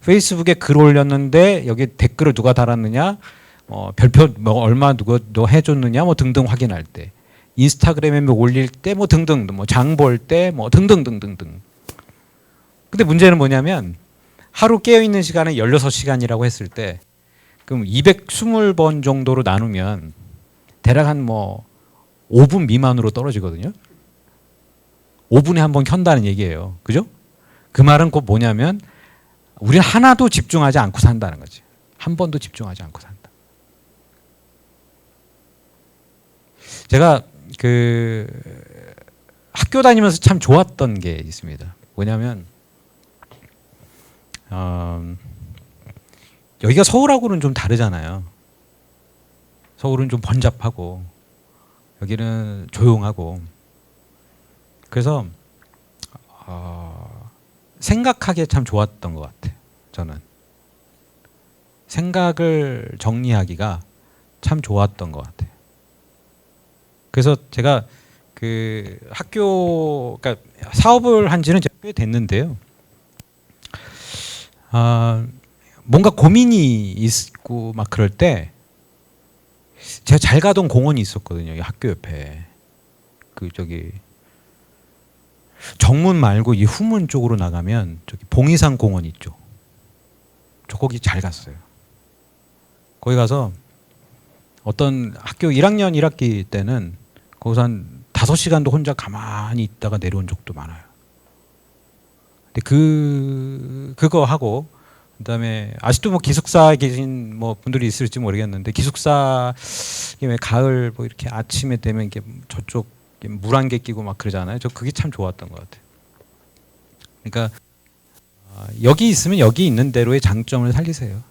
Speaker 1: 페이스북에 글 올렸는데 여기 댓글을 누가 달았느냐, 별표 뭐 얼마 누가 너 해줬느냐, 뭐 등등 확인할 때, 인스타그램에 뭐 올릴 때, 뭐 등등, 뭐 장 볼 때, 뭐 등등등등등. 근데 문제는 뭐냐면 하루 깨어 있는 시간은 16시간이라고 했을 때, 그럼 220번 정도로 나누면 대략 한 뭐 5분 미만으로 떨어지거든요. 5분에 한 번 켠다는 얘기예요. 그죠? 그 말은 곧 뭐냐면 우리는 하나도 집중하지 않고 산다는 거지. 한 번도 집중하지 않고 산다. 제가 학교 다니면서 참 좋았던 게 있습니다. 뭐냐면 여기가 서울하고는 좀 다르잖아요. 서울은 좀 번잡하고 여기는 조용하고. 그래서 생각하기에 참 좋았던 것 같아요. 저는 생각을 정리하기가 참 좋았던 것 같아요. 그래서 제가 그러니까 사업을 한 지는 꽤 됐는데요. 뭔가 고민이 있고 막 그럴 때 제가 잘 가던 공원이 있었거든요. 학교 옆에. 정문 말고 이 후문 쪽으로 나가면 저기 봉이산 공원 있죠. 저 거기 잘 갔어요. 거기 가서 어떤 학교 1학년 1학기 때는 거기서 한 5시간도 혼자 가만히 있다가 내려온 적도 많아요. 근데 그거 하고, 그다음에 아직도 뭐 기숙사에 계신 뭐 분들이 있을지 모르겠는데, 기숙사 왜 가을 뭐 이렇게 아침에 되면 이렇게 저쪽 물 안개 끼고 막 그러잖아요. 저 그게 참 좋았던 것 같아요. 그러니까 여기 있으면 여기 있는 대로의 장점을 살리세요.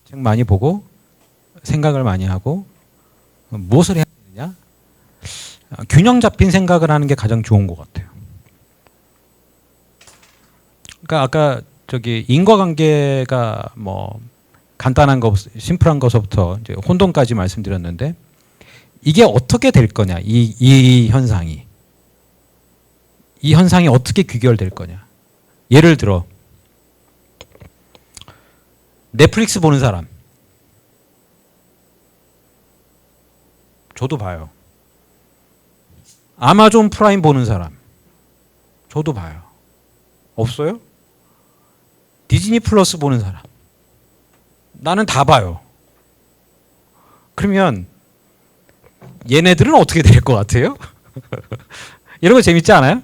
Speaker 1: 책 많이 보고 생각을 많이 하고 무엇을 해야 되느냐? 균형 잡힌 생각을 하는 게 가장 좋은 것 같아요. 그러니까 아까 저기 인과관계가 뭐 간단한 거, 심플한 것부터 이제 혼돈까지 말씀드렸는데, 이게 어떻게 될 거냐? 이 현상이 어떻게 귀결될 거냐? 예를 들어 넷플릭스 보는 사람, 저도 봐요. 아마존 프라임 보는 사람, 저도 봐요. 없어요? 디즈니 플러스 보는 사람, 나는 다 봐요. 그러면 얘네들은 어떻게 될 것 같아요? 이런 거 재밌지 않아요?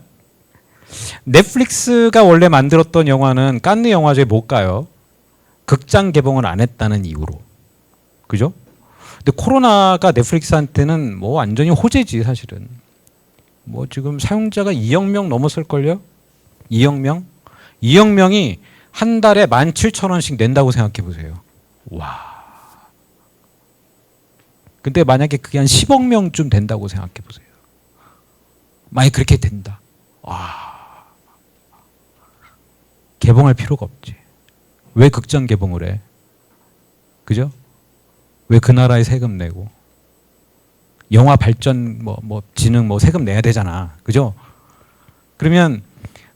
Speaker 1: 넷플릭스가 원래 만들었던 영화는 칸느 영화제에 못 가요. 극장 개봉을 안 했다는 이유로. 그죠? 근데 코로나가 넷플릭스한테는 뭐 완전히 호재지 사실은. 뭐 지금 사용자가 2억 명 넘었을걸요? 2억 명? 2억 명이 한 달에 17,000원씩 낸다고 생각해 보세요. 와. 근데 만약에 그게 한 10억 명쯤 된다고 생각해 보세요. 만약에 그렇게 된다. 와. 개봉할 필요가 없지. 왜 극장 개봉을 해? 그죠? 왜 그 나라에 세금 내고? 영화 발전 진흥 세금 내야 되잖아. 그죠? 그러면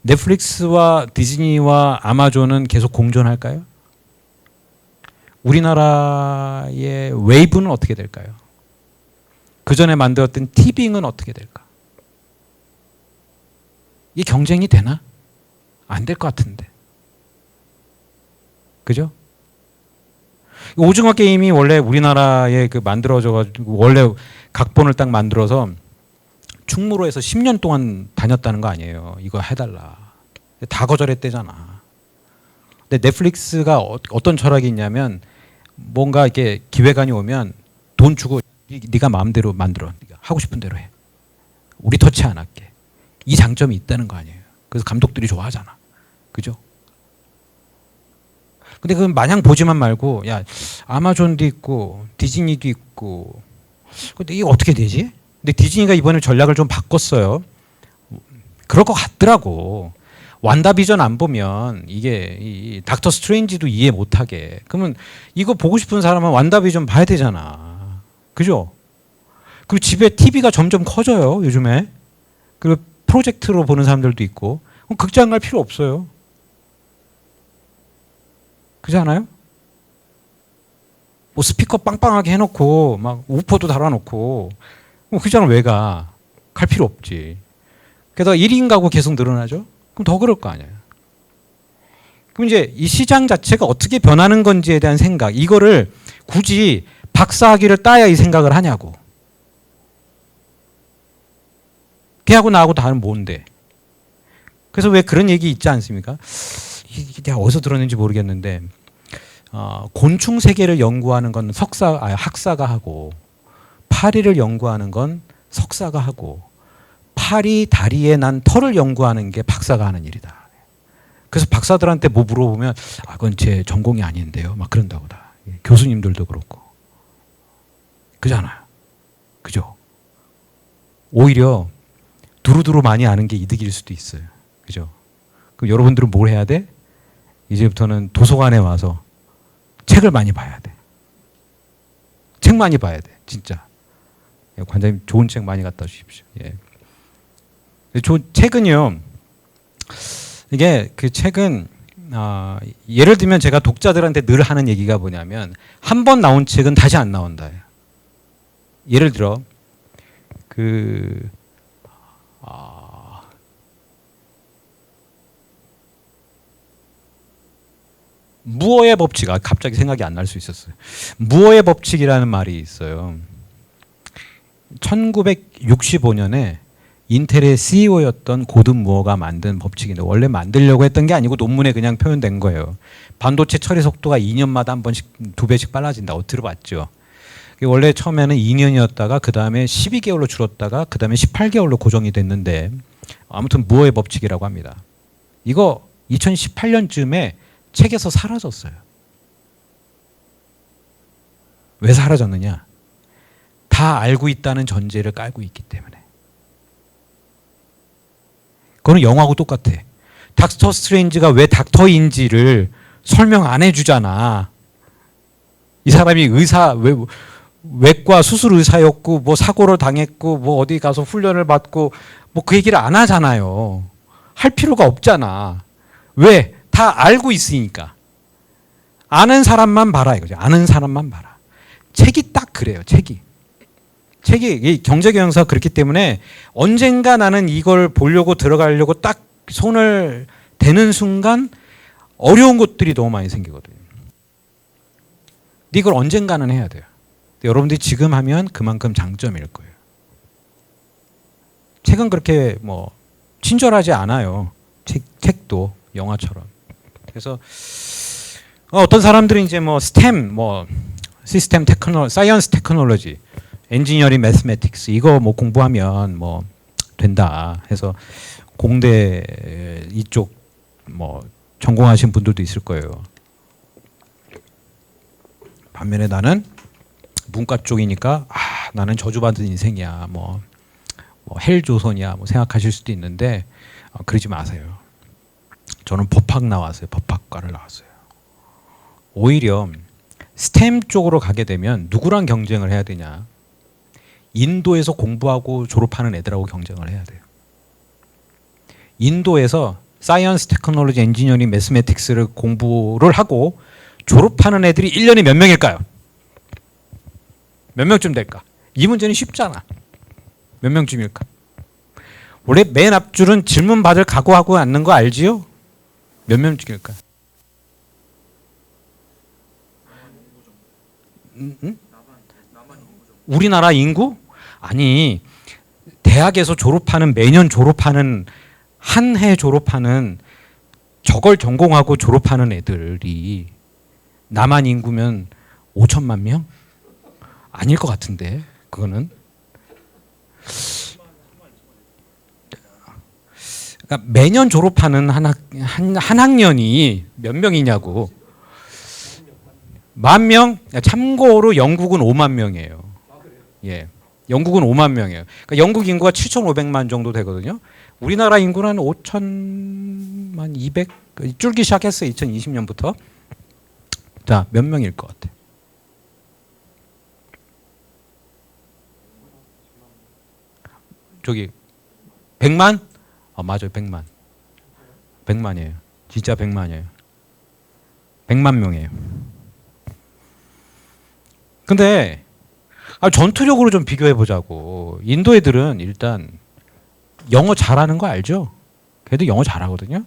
Speaker 1: 넷플릭스와 디즈니와 아마존은 계속 공존할까요? 우리나라의 웨이브는 어떻게 될까요? 그 전에 만들었던 티빙은 어떻게 될까? 이게 경쟁이 되나? 안 될 것 같은데. 그죠? 오징어 게임이 원래 우리나라에 그 만들어져가지고 원래 각본을 딱 만들어서 충무로에서 10년 동안 다녔다는 거 아니에요. 이거 해달라. 다 거절했대잖아. 근데 넷플릭스가 어떤 철학이 있냐면 뭔가 이렇게 기획안이 오면 돈 주고 네가 마음대로 만들어. 네가 하고 싶은 대로 해. 우리 터치 안 할게. 이 장점이 있다는 거 아니에요. 그래서 감독들이 좋아하잖아. 그죠? 근데 그 마냥 보지만 말고 야 아마존도 있고 디즈니도 있고 근데 이게 어떻게 되지? 근데 디즈니가 이번에 전략을 좀 바꿨어요. 그럴 것 같더라고. 완다비전 안 보면 이게 이 닥터 스트레인지도 이해 못하게. 그러면 이거 보고 싶은 사람은 완다비전 봐야 되잖아. 그죠? 그리고 집에 TV가 점점 커져요 요즘에. 그리고 프로젝트로 보는 사람들도 있고. 그럼 극장 갈 필요 없어요. 그렇지 않아요? 뭐 스피커 빵빵하게 해놓고 막 우퍼도 달아놓고 뭐 극장을 왜 가? 갈 필요 없지. 게다가 1인 가구 계속 늘어나죠? 그럼 더 그럴 거 아니에요. 그럼 이제 이 시장 자체가 어떻게 변하는 건지에 대한 생각, 이거를 굳이 박사학위를 따야 이 생각을 하냐고. 걔하고 나하고 다른 뭔데? 그래서 왜 그런 얘기 있지 않습니까? 내가 어디서 들었는지 모르겠는데 곤충 세계를 연구하는 건 학사가 하고 파리를 연구하는 건 석사가 하고 파리 다리에 난 털을 연구하는 게 박사가 하는 일이다. 그래서 박사들한테 뭐 물어보면 그건 제 전공이 아닌데요. 막 그런다고 다. 교수님들도 그렇고. 그잖아요. 그죠? 오히려 두루두루 많이 아는 게 이득일 수도 있어요. 그죠? 그럼 여러분들은 뭘 해야 돼? 이제부터는 도서관에 와서 책을 많이 봐야 돼. 책 많이 봐야 돼. 진짜. 관장님 좋은 책 많이 갖다 주십시오. 예. 책은요. 이게 그 책은 예를 들면 제가 독자들한테 늘 하는 얘기가 뭐냐면 한 번 나온 책은 다시 안 나온다. 예를 들어 무어의 법칙, 갑자기 생각이 안 날 수 있었어요. 무어의 법칙이라는 말이 있어요. 1965년에 인텔의 CEO였던 고든 무어가 만든 법칙인데 원래 만들려고 했던 게 아니고 논문에 그냥 표현된 거예요. 반도체 처리 속도가 2년마다 한 번씩 2배씩 빨라진다고 들어봤죠. 원래 처음에는 2년이었다가 그 다음에 12개월로 줄었다가 그 다음에 18개월로 고정이 됐는데 아무튼 무어의 법칙이라고 합니다. 이거 2018년쯤에 책에서 사라졌어요. 왜 사라졌느냐? 다 알고 있다는 전제를 깔고 있기 때문에. 그거는 영화하고 똑같아. 닥터 스트레인지가 왜 닥터인지를 설명 안 해주잖아. 이 사람이 외과 수술 의사였고 뭐 사고를 당했고 뭐 어디 가서 훈련을 받고 뭐 그 얘기를 안 하잖아요. 할 필요가 없잖아. 왜? 다 알고 있으니까. 아는 사람만 봐라 이거죠. 아는 사람만 봐라. 책이 딱 그래요. 책이 이 경제경영사가 그렇기 때문에 언젠가 나는 이걸 보려고 들어가려고 딱 손을 대는 순간 어려운 것들이 너무 많이 생기거든요. 근데 이걸 언젠가는 해야 돼요. 여러분들이 지금 하면 그만큼 장점일 거예요. 책은 그렇게 뭐 친절하지 않아요. 책도 영화처럼. 그래서 어떤 사람들은 이제 뭐 STEM, 뭐 시스템 테크놀로지, 사이언스 테크놀로지, 엔지니어링, 매스매틱스 이거 뭐 공부하면 뭐 된다 해서 공대 이쪽 뭐 전공하신 분들도 있을 거예요. 반면에 나는 문과 쪽이니까 나는 저주받은 인생이야, 뭐 헬조선이야, 뭐 생각하실 수도 있는데 그러지 마세요. 저는 법학 나왔어요. 법학과를 나왔어요. 오히려 스템 쪽으로 가게 되면 누구랑 경쟁을 해야 되냐? 인도에서 공부하고 졸업하는 애들하고 경쟁을 해야 돼요. 인도에서 사이언스, 테크놀로지, 엔지니어링, 매스매틱스를 공부를 하고 졸업하는 애들이 1년에 몇 명일까요? 몇 명쯤 될까? 이 문제는 쉽잖아. 몇 명쯤일까? 원래 맨 앞줄은 질문 받을 각오하고 앉는 거 알지요? 몇 명 찍을까? 응? 우리나라 인구? 아니, 대학에서 졸업하는, 매년 졸업하는, 한 해 졸업하는, 저걸 전공하고 졸업하는 애들이 남한 인구면 5천만 명? 아닐 것 같은데, 그거는. 그러니까 매년 졸업하는 한 학년이 몇 명이냐고. 10,000명? 참고로 영국은 5만 명이에요. 예. 영국은 5만 명이에요. 그러니까 영국 인구가 7,500만 정도 되거든요. 우리나라 인구는 한 5천만 200 줄기 시작했어요. 2020년부터. 자, 몇 명일 것 같아? 저기 100만? 맞아요. 100만. 100만이에요. 진짜 100만이에요. 100만 명이에요. 근데 전투력으로 좀 비교해 보자고. 인도 애들은 일단 영어 잘하는 거 알죠? 걔도 영어 잘하거든요.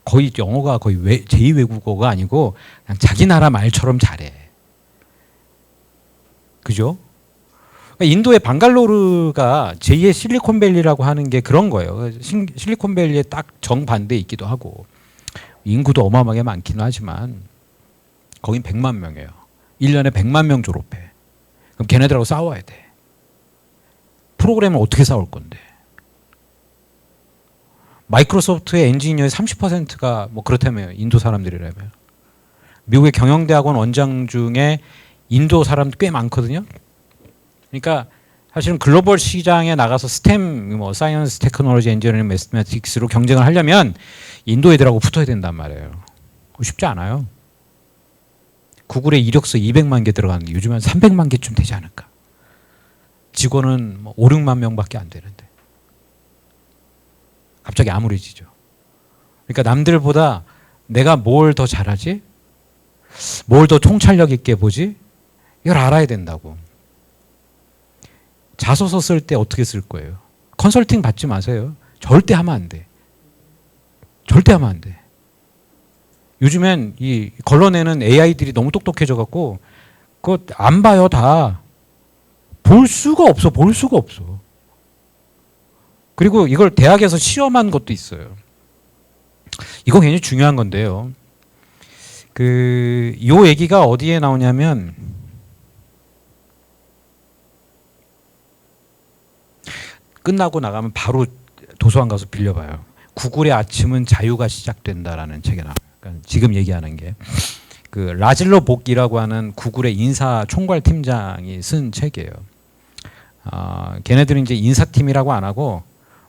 Speaker 1: 거의 영어가 거의 제2 외국어가 아니고 그냥 자기 나라 말처럼 잘해. 그죠? 인도의 방갈로르가 제2의 실리콘밸리라고 하는 게 그런 거예요. 실리콘밸리에 딱 정반대에 있기도 하고 인구도 어마어마하게 많기는 하지만 거긴 100만 명이에요. 1년에 100만 명 졸업해. 그럼 걔네들하고 싸워야 돼. 프로그램을 어떻게 싸울 건데? 마이크로소프트의 엔지니어의 30%가 뭐 그렇다며요. 인도 사람들이라면. 미국의 경영대학원 원장 중에 인도 사람 꽤 많거든요. 그러니까 사실은 글로벌 시장에 나가서 스템, 뭐 사이언스, 테크놀로지, 엔지니어링, 매스매틱스로 경쟁을 하려면 인도 애들하고 붙어야 된단 말이에요. 쉽지 않아요. 구글에 이력서 200만 개 들어가는데 요즘은 한 300만 개쯤 되지 않을까. 직원은 뭐 5, 6만 명밖에 안 되는데. 갑자기 암울해지죠. 그러니까 남들보다 내가 뭘 더 잘하지? 뭘 더 통찰력 있게 보지? 이걸 알아야 된다고. 자소서 쓸 때 어떻게 쓸 거예요? 컨설팅 받지 마세요. 절대 하면 안 돼. 절대 하면 안 돼. 요즘엔 이 걸러내는 AI들이 너무 똑똑해져 갖고 그거 안 봐요, 다. 볼 수가 없어. 볼 수가 없어. 그리고 이걸 대학에서 시험한 것도 있어요. 이거 굉장히 중요한 건데요. 요 얘기가 어디에 나오냐면 끝나고 나가면 바로 도서관 가서 빌려봐요. 구글의 아침은 자유가 시작된다라는 책에 나와요. 그러니까 지금 얘기하는 게 라질로 복이라고 하는 구글의 인사 총괄 팀장이 쓴 책이에요. 걔네들은 이제 인사팀이라고 안 하고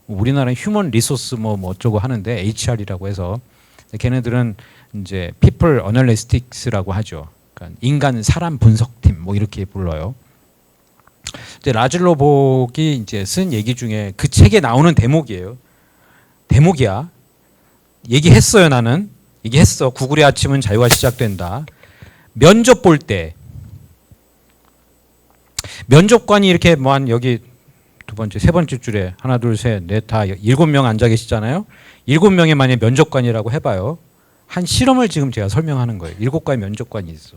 Speaker 1: 우리나라는 휴먼 리소스 뭐 어쩌고 하는데 HR이라고 해서 걔네들은 이제 people analytics라고 하죠. 그러니까 인간 사람 분석팀 뭐 이렇게 불러요. 이제 라질로 복이 이제 쓴 얘기 중에 그 책에 나오는 대목이에요. 대목이야. 얘기했어요, 나는. 얘기했어. 구글의 아침은 자유가 시작된다. 면접 볼 때 면접관이 이렇게 뭐 한 여기 두 번째, 세 번째 줄에 하나, 둘, 셋, 넷, 다 7명 앉아 계시잖아요. 7명이 만약 면접관이라고 해봐요. 한 실험을 지금 제가 설명하는 거예요. 7가지 면접관이 있어.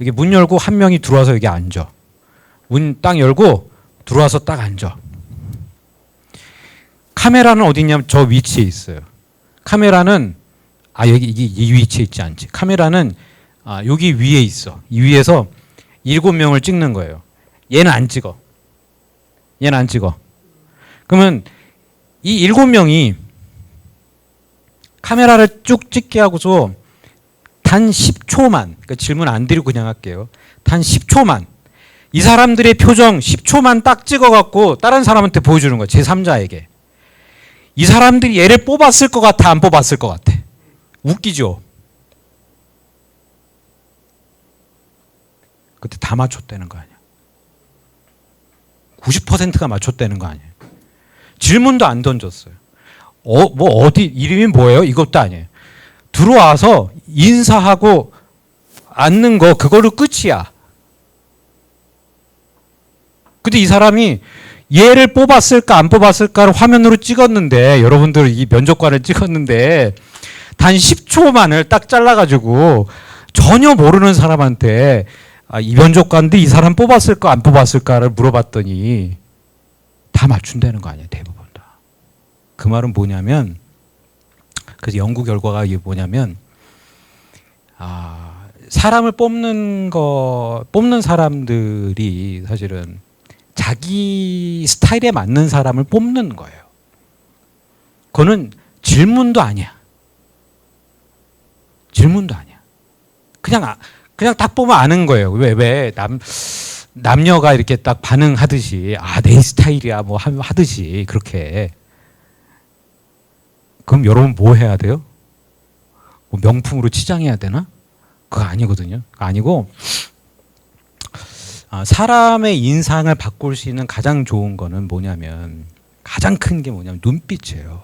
Speaker 1: 여기 문 열고 한 명이 들어와서 여기 앉아. 문 딱 열고 들어와서 딱 앉아. 카메라는 어디 있냐면 저 위치에 있어요. 카메라는 여기 이 위치에 있지 않지. 카메라는 여기 위에 있어. 이 위에서 7명을 찍는 거예요. 얘는 안 찍어. 얘는 안 찍어. 그러면 이 7명이 카메라를 쭉 찍게 하고서 단 10초만, 그러니까 질문 안 드리고 그냥 할게요. 단 10초만. 이 사람들의 표정 10초만 딱 찍어갖고 다른 사람한테 보여주는 거야. 제3자에게. 이 사람들이 얘를 뽑았을 것 같아? 안 뽑았을 것 같아? 웃기죠? 그때 다 맞췄다는 거 아니야. 90%가 맞췄다는 거 아니에요. 질문도 안 던졌어요. 뭐 어디 이름이 뭐예요? 이것도 아니에요. 들어와서 인사하고 앉는 거 그걸로 끝이야. 근데 이 사람이 얘를 뽑았을까 안 뽑았을까를 화면으로 찍었는데, 여러분들 이 면접관을 찍었는데 단 10초만을 딱 잘라가지고 전혀 모르는 사람한테 이 면접관도 이 사람 뽑았을까 안 뽑았을까를 물어봤더니 다 맞춘다는 거 아니에요, 대부분 다. 그 말은 뭐냐면, 그래서 연구 결과가 이게 뭐냐면, 사람을 뽑는 사람들이 사실은 자기 스타일에 맞는 사람을 뽑는 거예요. 그거는 질문도 아니야. 질문도 아니야. 그냥 딱 보면 아는 거예요. 왜 남녀가 이렇게 딱 반응하듯이 내 스타일이야 뭐 하듯이 그렇게. 그럼 여러분 뭐 해야 돼요? 뭐 명품으로 치장해야 되나? 그거 아니거든요. 그거 아니고, 사람의 인상을 바꿀 수 있는 가장 좋은 거는 뭐냐면, 가장 큰 게 뭐냐면 눈빛이에요.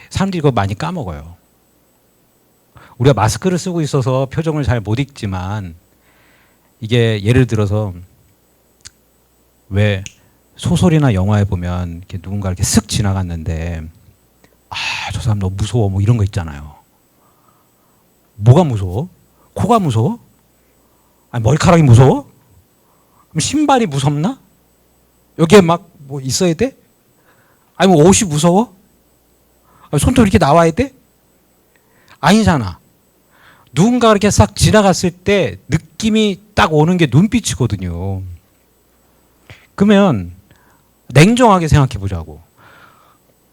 Speaker 1: 사람들이 이거 많이 까먹어요. 우리가 마스크를 쓰고 있어서 표정을 잘 못 읽지만, 이게 예를 들어서 왜 소설이나 영화에 보면 이렇게 누군가 이렇게 쓱 지나갔는데 저 사람 너무 무서워 뭐 이런 거 있잖아요. 뭐가 무서워? 코가 무서워? 아니 머리카락이 무서워? 그럼 신발이 무섭나? 여기에 막 뭐 있어야 돼? 아니 뭐 옷이 무서워? 아니, 손톱 이렇게 나와야 돼? 아니잖아. 누군가 이렇게 싹 지나갔을 때 느낌이 딱 오는 게 눈빛이거든요. 그러면 냉정하게 생각해 보자고.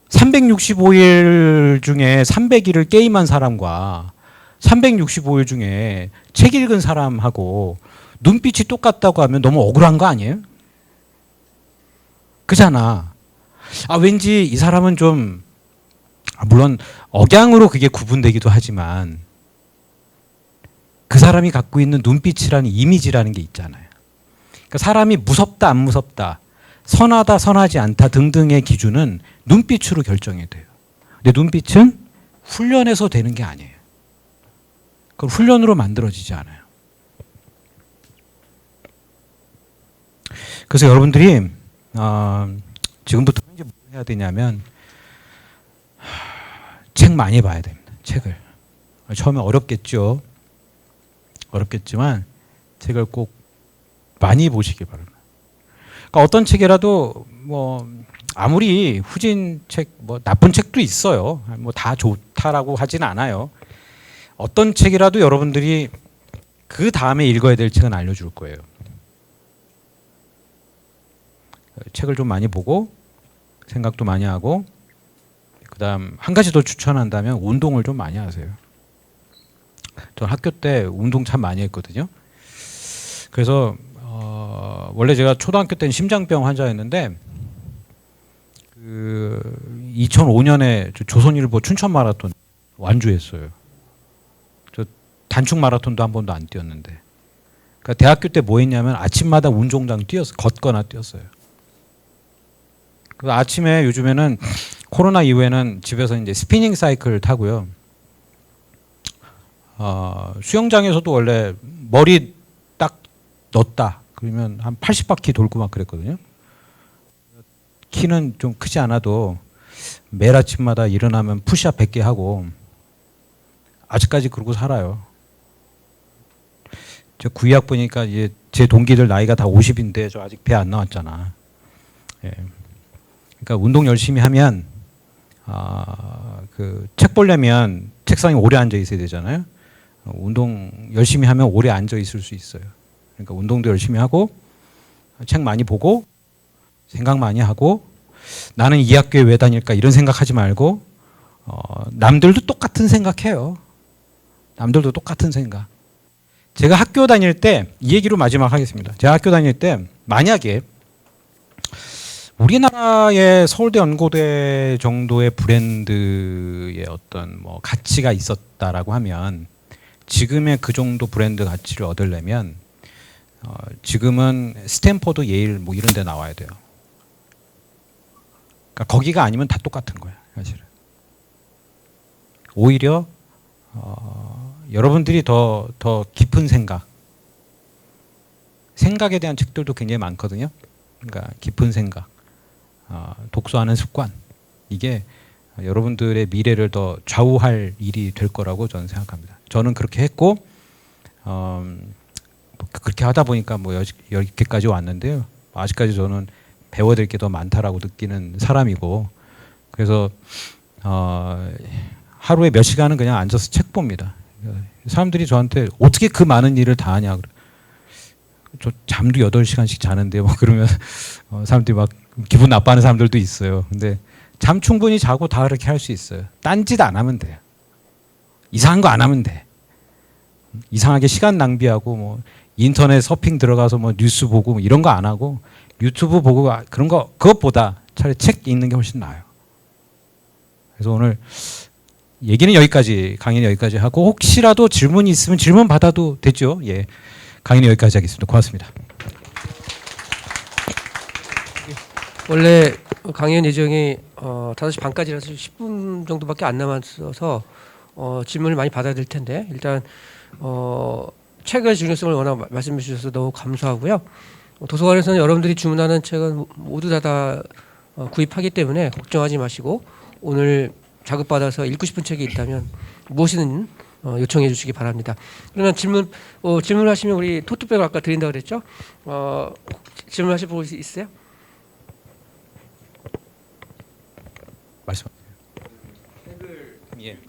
Speaker 1: 365일 중에 300일을 게임한 사람과 365일 중에 책 읽은 사람하고 눈빛이 똑같다고 하면 너무 억울한 거 아니에요? 그잖아. 왠지 이 사람은 좀, 물론 억양으로 그게 구분되기도 하지만 그 사람이 갖고 있는 눈빛이라는 이미지라는 게 있잖아요. 그러니까 사람이 무섭다 안 무섭다, 선하다 선하지 않다 등등의 기준은 눈빛으로 결정이 돼요. 근데 눈빛은 훈련해서 되는 게 아니에요. 그건 훈련으로 만들어지지 않아요. 그래서 여러분들이 지금부터 이제 뭘 해야 되냐면 책 많이 봐야 됩니다. 책을. 처음에 어렵겠죠. 어렵겠지만 책을 꼭 많이 보시기 바랍니다. 그러니까 어떤 책이라도 뭐 아무리 후진 책, 뭐 나쁜 책도 있어요. 뭐 다 좋다라고 하진 않아요. 어떤 책이라도 여러분들이 그 다음에 읽어야 될 책은 알려줄 거예요. 책을 좀 많이 보고 생각도 많이 하고, 그다음 한 가지 더 추천한다면 운동을 좀 많이 하세요. 전 학교 때 운동 참 많이 했거든요. 그래서 원래 제가 초등학교 때는 심장병 환자였는데 2005년에 조선일보 춘천 마라톤 완주했어요. 저 단축 마라톤도 한 번도 안 뛰었는데. 그러니까 대학교 때 뭐 했냐면 아침마다 운동장 걷거나 뛰었어요. 그 아침에 요즘에는 코로나 이후에는 집에서 이제 스피닝 사이클 타고요. 수영장에서도 원래 머리 딱 넣었다 그러면 한 80바퀴 돌고 막 그랬거든요. 키는 좀 크지 않아도 매일 아침마다 일어나면 푸시업 100개 하고 아직까지 그러고 살아요. 저 구의학 보니까 이제 제 동기들 나이가 다 50인데 저 아직 배 안 나왔잖아. 예. 그러니까 운동 열심히 하면 그 책 보려면 책상에 오래 앉아 있어야 되잖아요. 운동 열심히 하면 오래 앉아 있을 수 있어요. 그러니까 운동도 열심히 하고 책 많이 보고 생각 많이 하고, 나는 이 학교에 왜 다닐까 이런 생각하지 말고 남들도 똑같은 생각해요. 남들도 똑같은 생각. 제가 학교 다닐 때 이 얘기로 마지막 하겠습니다. 제가 학교 다닐 때 만약에 우리나라의 서울대 연고대 정도의 브랜드의 어떤 뭐 가치가 있었다라고 하면, 지금의 그 정도 브랜드 가치를 얻으려면 지금은 스탠퍼드, 예일 뭐 이런 데 나와야 돼요. 그러니까 거기가 아니면 다 똑같은 거예요, 사실은. 오히려 여러분들이 더 깊은 생각, 생각에 대한 책들도 굉장히 많거든요. 그러니까 깊은 생각, 독서하는 습관, 이게 여러분들의 미래를 더 좌우할 일이 될 거라고 저는 생각합니다. 저는 그렇게 했고 그렇게 하다 보니까 뭐 여기까지 왔는데요. 아직까지 저는 배워야 될 게 더 많다라고 느끼는 사람이고, 그래서 하루에 몇 시간은 그냥 앉아서 책 봅니다. 사람들이 저한테 어떻게 그 많은 일을 다 하냐. 저 잠도 8시간씩 자는데 뭐 그러면 사람들이 막 기분 나빠하는 사람들도 있어요. 근데 잠 충분히 자고 다 그렇게 할 수 있어요. 딴짓 안 하면 돼요. 이상한 거 안 하면 돼. 이상하게 시간 낭비하고 뭐 인터넷 서핑 들어가서 뭐 뉴스 보고 뭐 이런 거 안 하고 유튜브 보고 그런 거, 그것보다 차라리 책 읽는 게 훨씬 나아요. 그래서 오늘 얘기는 여기까지, 강의는 여기까지 하고, 혹시라도 질문이 있으면 질문 받아도 되죠. 예, 강의는 여기까지 하겠습니다. 고맙습니다.
Speaker 2: 원래 강연 예정이 5시 반까지라서 10분 정도밖에 안 남았어서 질문을 많이 받아야 될 텐데, 일단 책의 중요성을 워낙 말씀해 주셔서 너무 감사하고요. 도서관에서는 여러분들이 주문하는 책은 모두 다 구입하기 때문에 걱정하지 마시고, 오늘 자극받아서 읽고 싶은 책이 있다면 무엇이든 요청해 주시기 바랍니다. 그러나 질문하시면 우리 토트백을 아까 드린다고 그랬죠? 질문하실 분 있어요?
Speaker 1: 말씀. 예.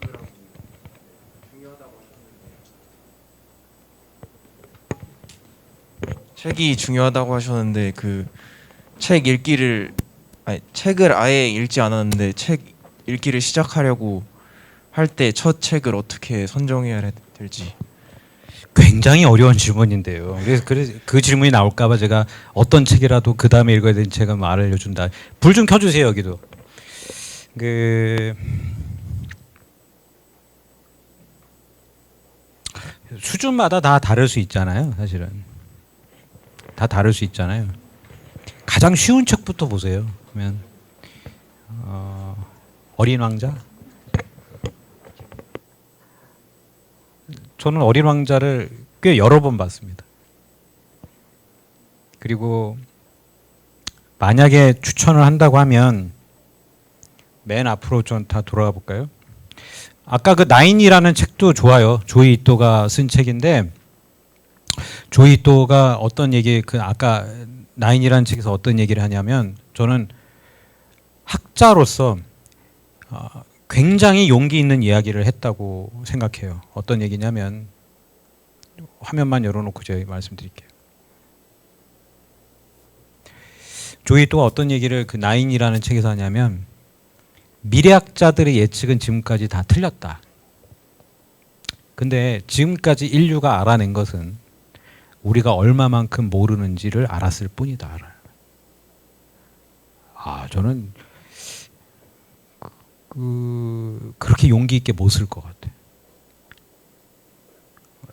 Speaker 3: 책이 중요하다고 하셨는데 그 책 읽기를 책을 아예 읽지 않았는데 책 읽기를 시작하려고 할 때 첫 책을 어떻게 선정해야 될지.
Speaker 1: 굉장히 어려운 질문인데요. 그래서 그 질문이 나올까봐 제가 어떤 책이라도 그 다음에 읽어야 되는 책은 알려준다. 불 좀 켜주세요 여기도. 수준마다 다 다를 수 있잖아요. 사실은 다 다를 수 있잖아요. 가장 쉬운 책부터 보세요. 그러면 어린 왕자. 저는 어린 왕자를 꽤 여러 번 봤습니다. 그리고 만약에 추천을 한다고 하면 맨 앞으로 좀 다 돌아가 볼까요? 아까 그 나인이라는 책도 좋아요. 조이 이토가 쓴 책인데, 조이 이토가 어떤 얘기, 그 아까 나인이라는 책에서 어떤 얘기를 하냐면, 저는 학자로서 굉장히 용기 있는 이야기를 했다고 생각해요. 어떤 얘기냐면, 화면만 열어놓고 제가 말씀드릴게요. 조이 이토가 어떤 얘기를 그 나인이라는 책에서 하냐면, 미래학자들의 예측은 지금까지 다 틀렸다. 근데 지금까지 인류가 알아낸 것은 우리가 얼마만큼 모르는지를 알았을 뿐이다. 저는 그렇게 용기 있게 못 쓸 것 같아요.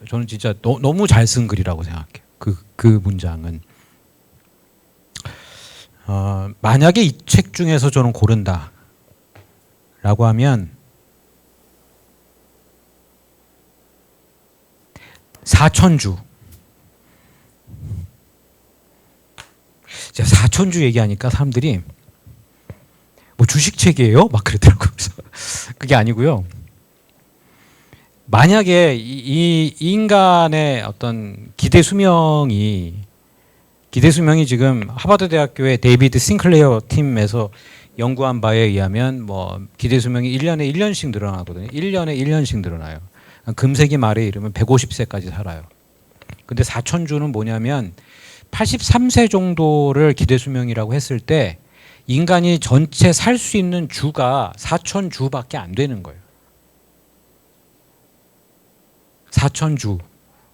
Speaker 1: 저는 진짜 너무 잘 쓴 글이라고 생각해요. 그 문장은. 만약에 이 책 중에서 저는 고른다 라고 하면 사천주. 제가 사천주 얘기하니까 사람들이 뭐 주식책이에요? 막 그러더라고요. 그게 아니고요. 만약에 이 인간의 어떤 기대 수명이 지금 하버드 대학교의 데이비드 싱클레어 팀에서 연구한 바에 의하면 뭐 기대 수명이 1년에 1년씩 늘어나거든요. 1년에 1년씩 늘어나요. 금세기 말에 이르면 150세까지 살아요. 근데 4천주는 뭐냐면 83세 정도를 기대 수명이라고 했을 때 인간이 전체 살 수 있는 주가 4천주밖에 안 되는 거예요. 4천주.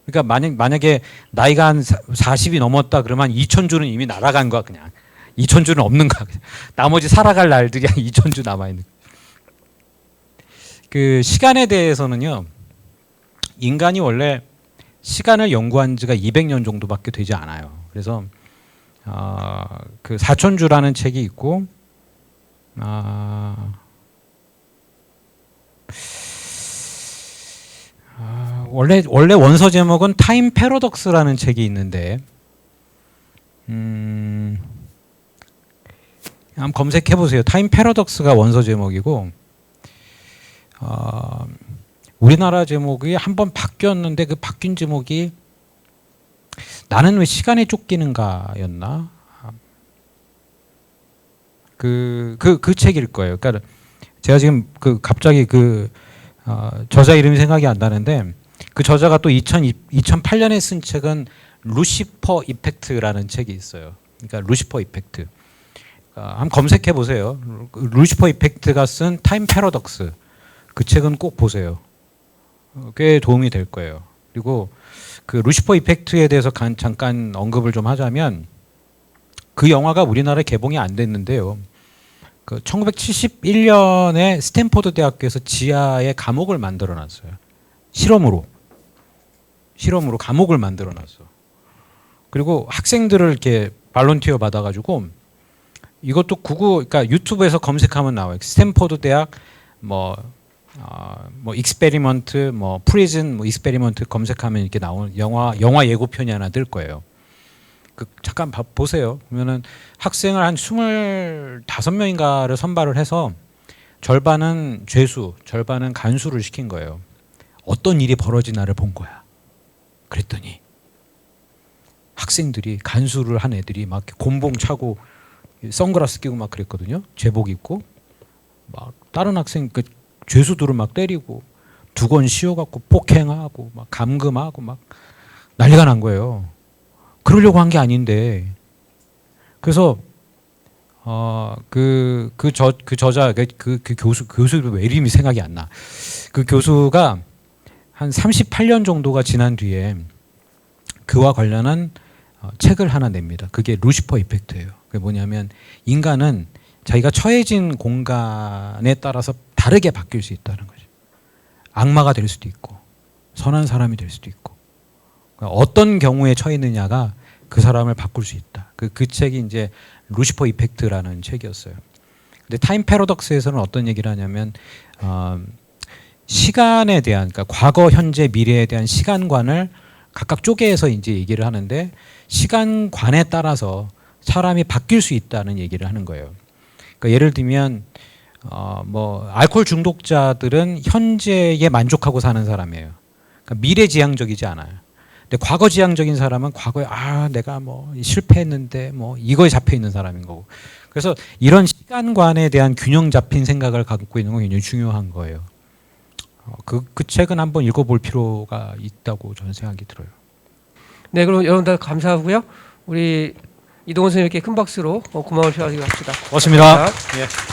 Speaker 1: 그러니까 만약에 나이가 한 40이 넘었다 그러면 2천주는 이미 날아간 거야 그냥. 2천주는 없는 거야. 나머지 살아갈 날들이 한 2천주 남아있는 거야. 그 시간에 대해서는요. 인간이 원래 시간을 연구한 지가 200년 정도밖에 되지 않아요. 그래서 그 4천주라는 책이 있고 원래 원서 제목은 타임 패러독스라는 책이 있는데 한번 검색해 보세요. 타임 패러독스가 원서 제목이고 우리나라 제목이 한번 바뀌었는데 그 바뀐 제목이 나는 왜 시간에 쫓기는가였나? 그 책일 거예요. 그러니까 제가 지금 갑자기 저자 이름이 생각이 안 나는데 그 저자가 또 2008년에 쓴 책은 루시퍼 이펙트라는 책이 있어요. 그러니까 루시퍼 이펙트. 한번 검색해 보세요. 루시퍼 이펙트가 쓴 타임 패러독스. 그 책은 꼭 보세요. 꽤 도움이 될 거예요. 그리고 그 루시퍼 이펙트에 대해서 잠깐 언급을 좀 하자면 그 영화가 우리나라에 개봉이 안 됐는데요. 그 1971년에 스탠포드 대학교에서 지하에 감옥을 만들어 놨어요. 실험으로 감옥을 만들어 놨어. 그리고 학생들을 이렇게 발론티어 받아가지고 이것도 그러니까 유튜브에서 검색하면 나와요. 스탠포드 대학 뭐 익스페리먼트 프리즌 익스페리먼트 검색하면 이렇게 나오는 영화 예고편이 하나 뜰 거예요. 잠깐 보세요. 그러면은 학생을 한 25명인가를 선발을 해서 절반은 죄수, 절반은 간수를 시킨 거예요. 어떤 일이 벌어지나를 본 거야. 그랬더니 학생들이 간수를 한 애들이 막 곤봉 차고 선글라스 끼고 막 그랬거든요. 제복 입고 막 다른 학생 죄수들을 막 때리고 두건 씌워갖고 폭행하고 막 감금하고 막 난리가 난 거예요. 그러려고 한 게 아닌데. 그래서 그 저자 그 교수 왜 이름이 생각이 안 나. 그 교수가 한 38년 정도가 지난 뒤에 그와 관련한 책을 하나 냅니다. 그게 루시퍼 이펙트예요. 그게 뭐냐면 인간은 자기가 처해진 공간에 따라서 다르게 바뀔 수 있다는 거죠. 악마가 될 수도 있고 선한 사람이 될 수도 있고 어떤 경우에 처했느냐가 그 사람을 바꿀 수 있다. 그 책이 이제 루시퍼 이펙트라는 책이었어요. 근데 타임 패러독스에서는 어떤 얘기를 하냐면 시간에 대한 그러니까 과거, 현재, 미래에 대한 시간관을 각각 쪼개서 이제 얘기를 하는데 시간관에 따라서 사람이 바뀔 수 있다는 얘기를 하는 거예요. 그러니까 예를 들면 알코올 중독자들은 현재에 만족하고 사는 사람이에요. 그러니까 미래지향적이지 않아요. 근데 과거지향적인 사람은 과거에 내가 실패했는데 이거에 잡혀 있는 사람인 거고. 그래서 이런 시간관에 대한 균형 잡힌 생각을 갖고 있는 건 굉장히 중요한 거예요. 그 책은 한번 읽어볼 필요가 있다고 저는 생각이 들어요.
Speaker 2: 네, 그럼 여러분들 감사하고요. 우리 이동훈 선생님께 큰 박수로 고마움을 표하기로 합시다.
Speaker 1: 고맙습니다.
Speaker 2: 감사합니다.
Speaker 1: 예.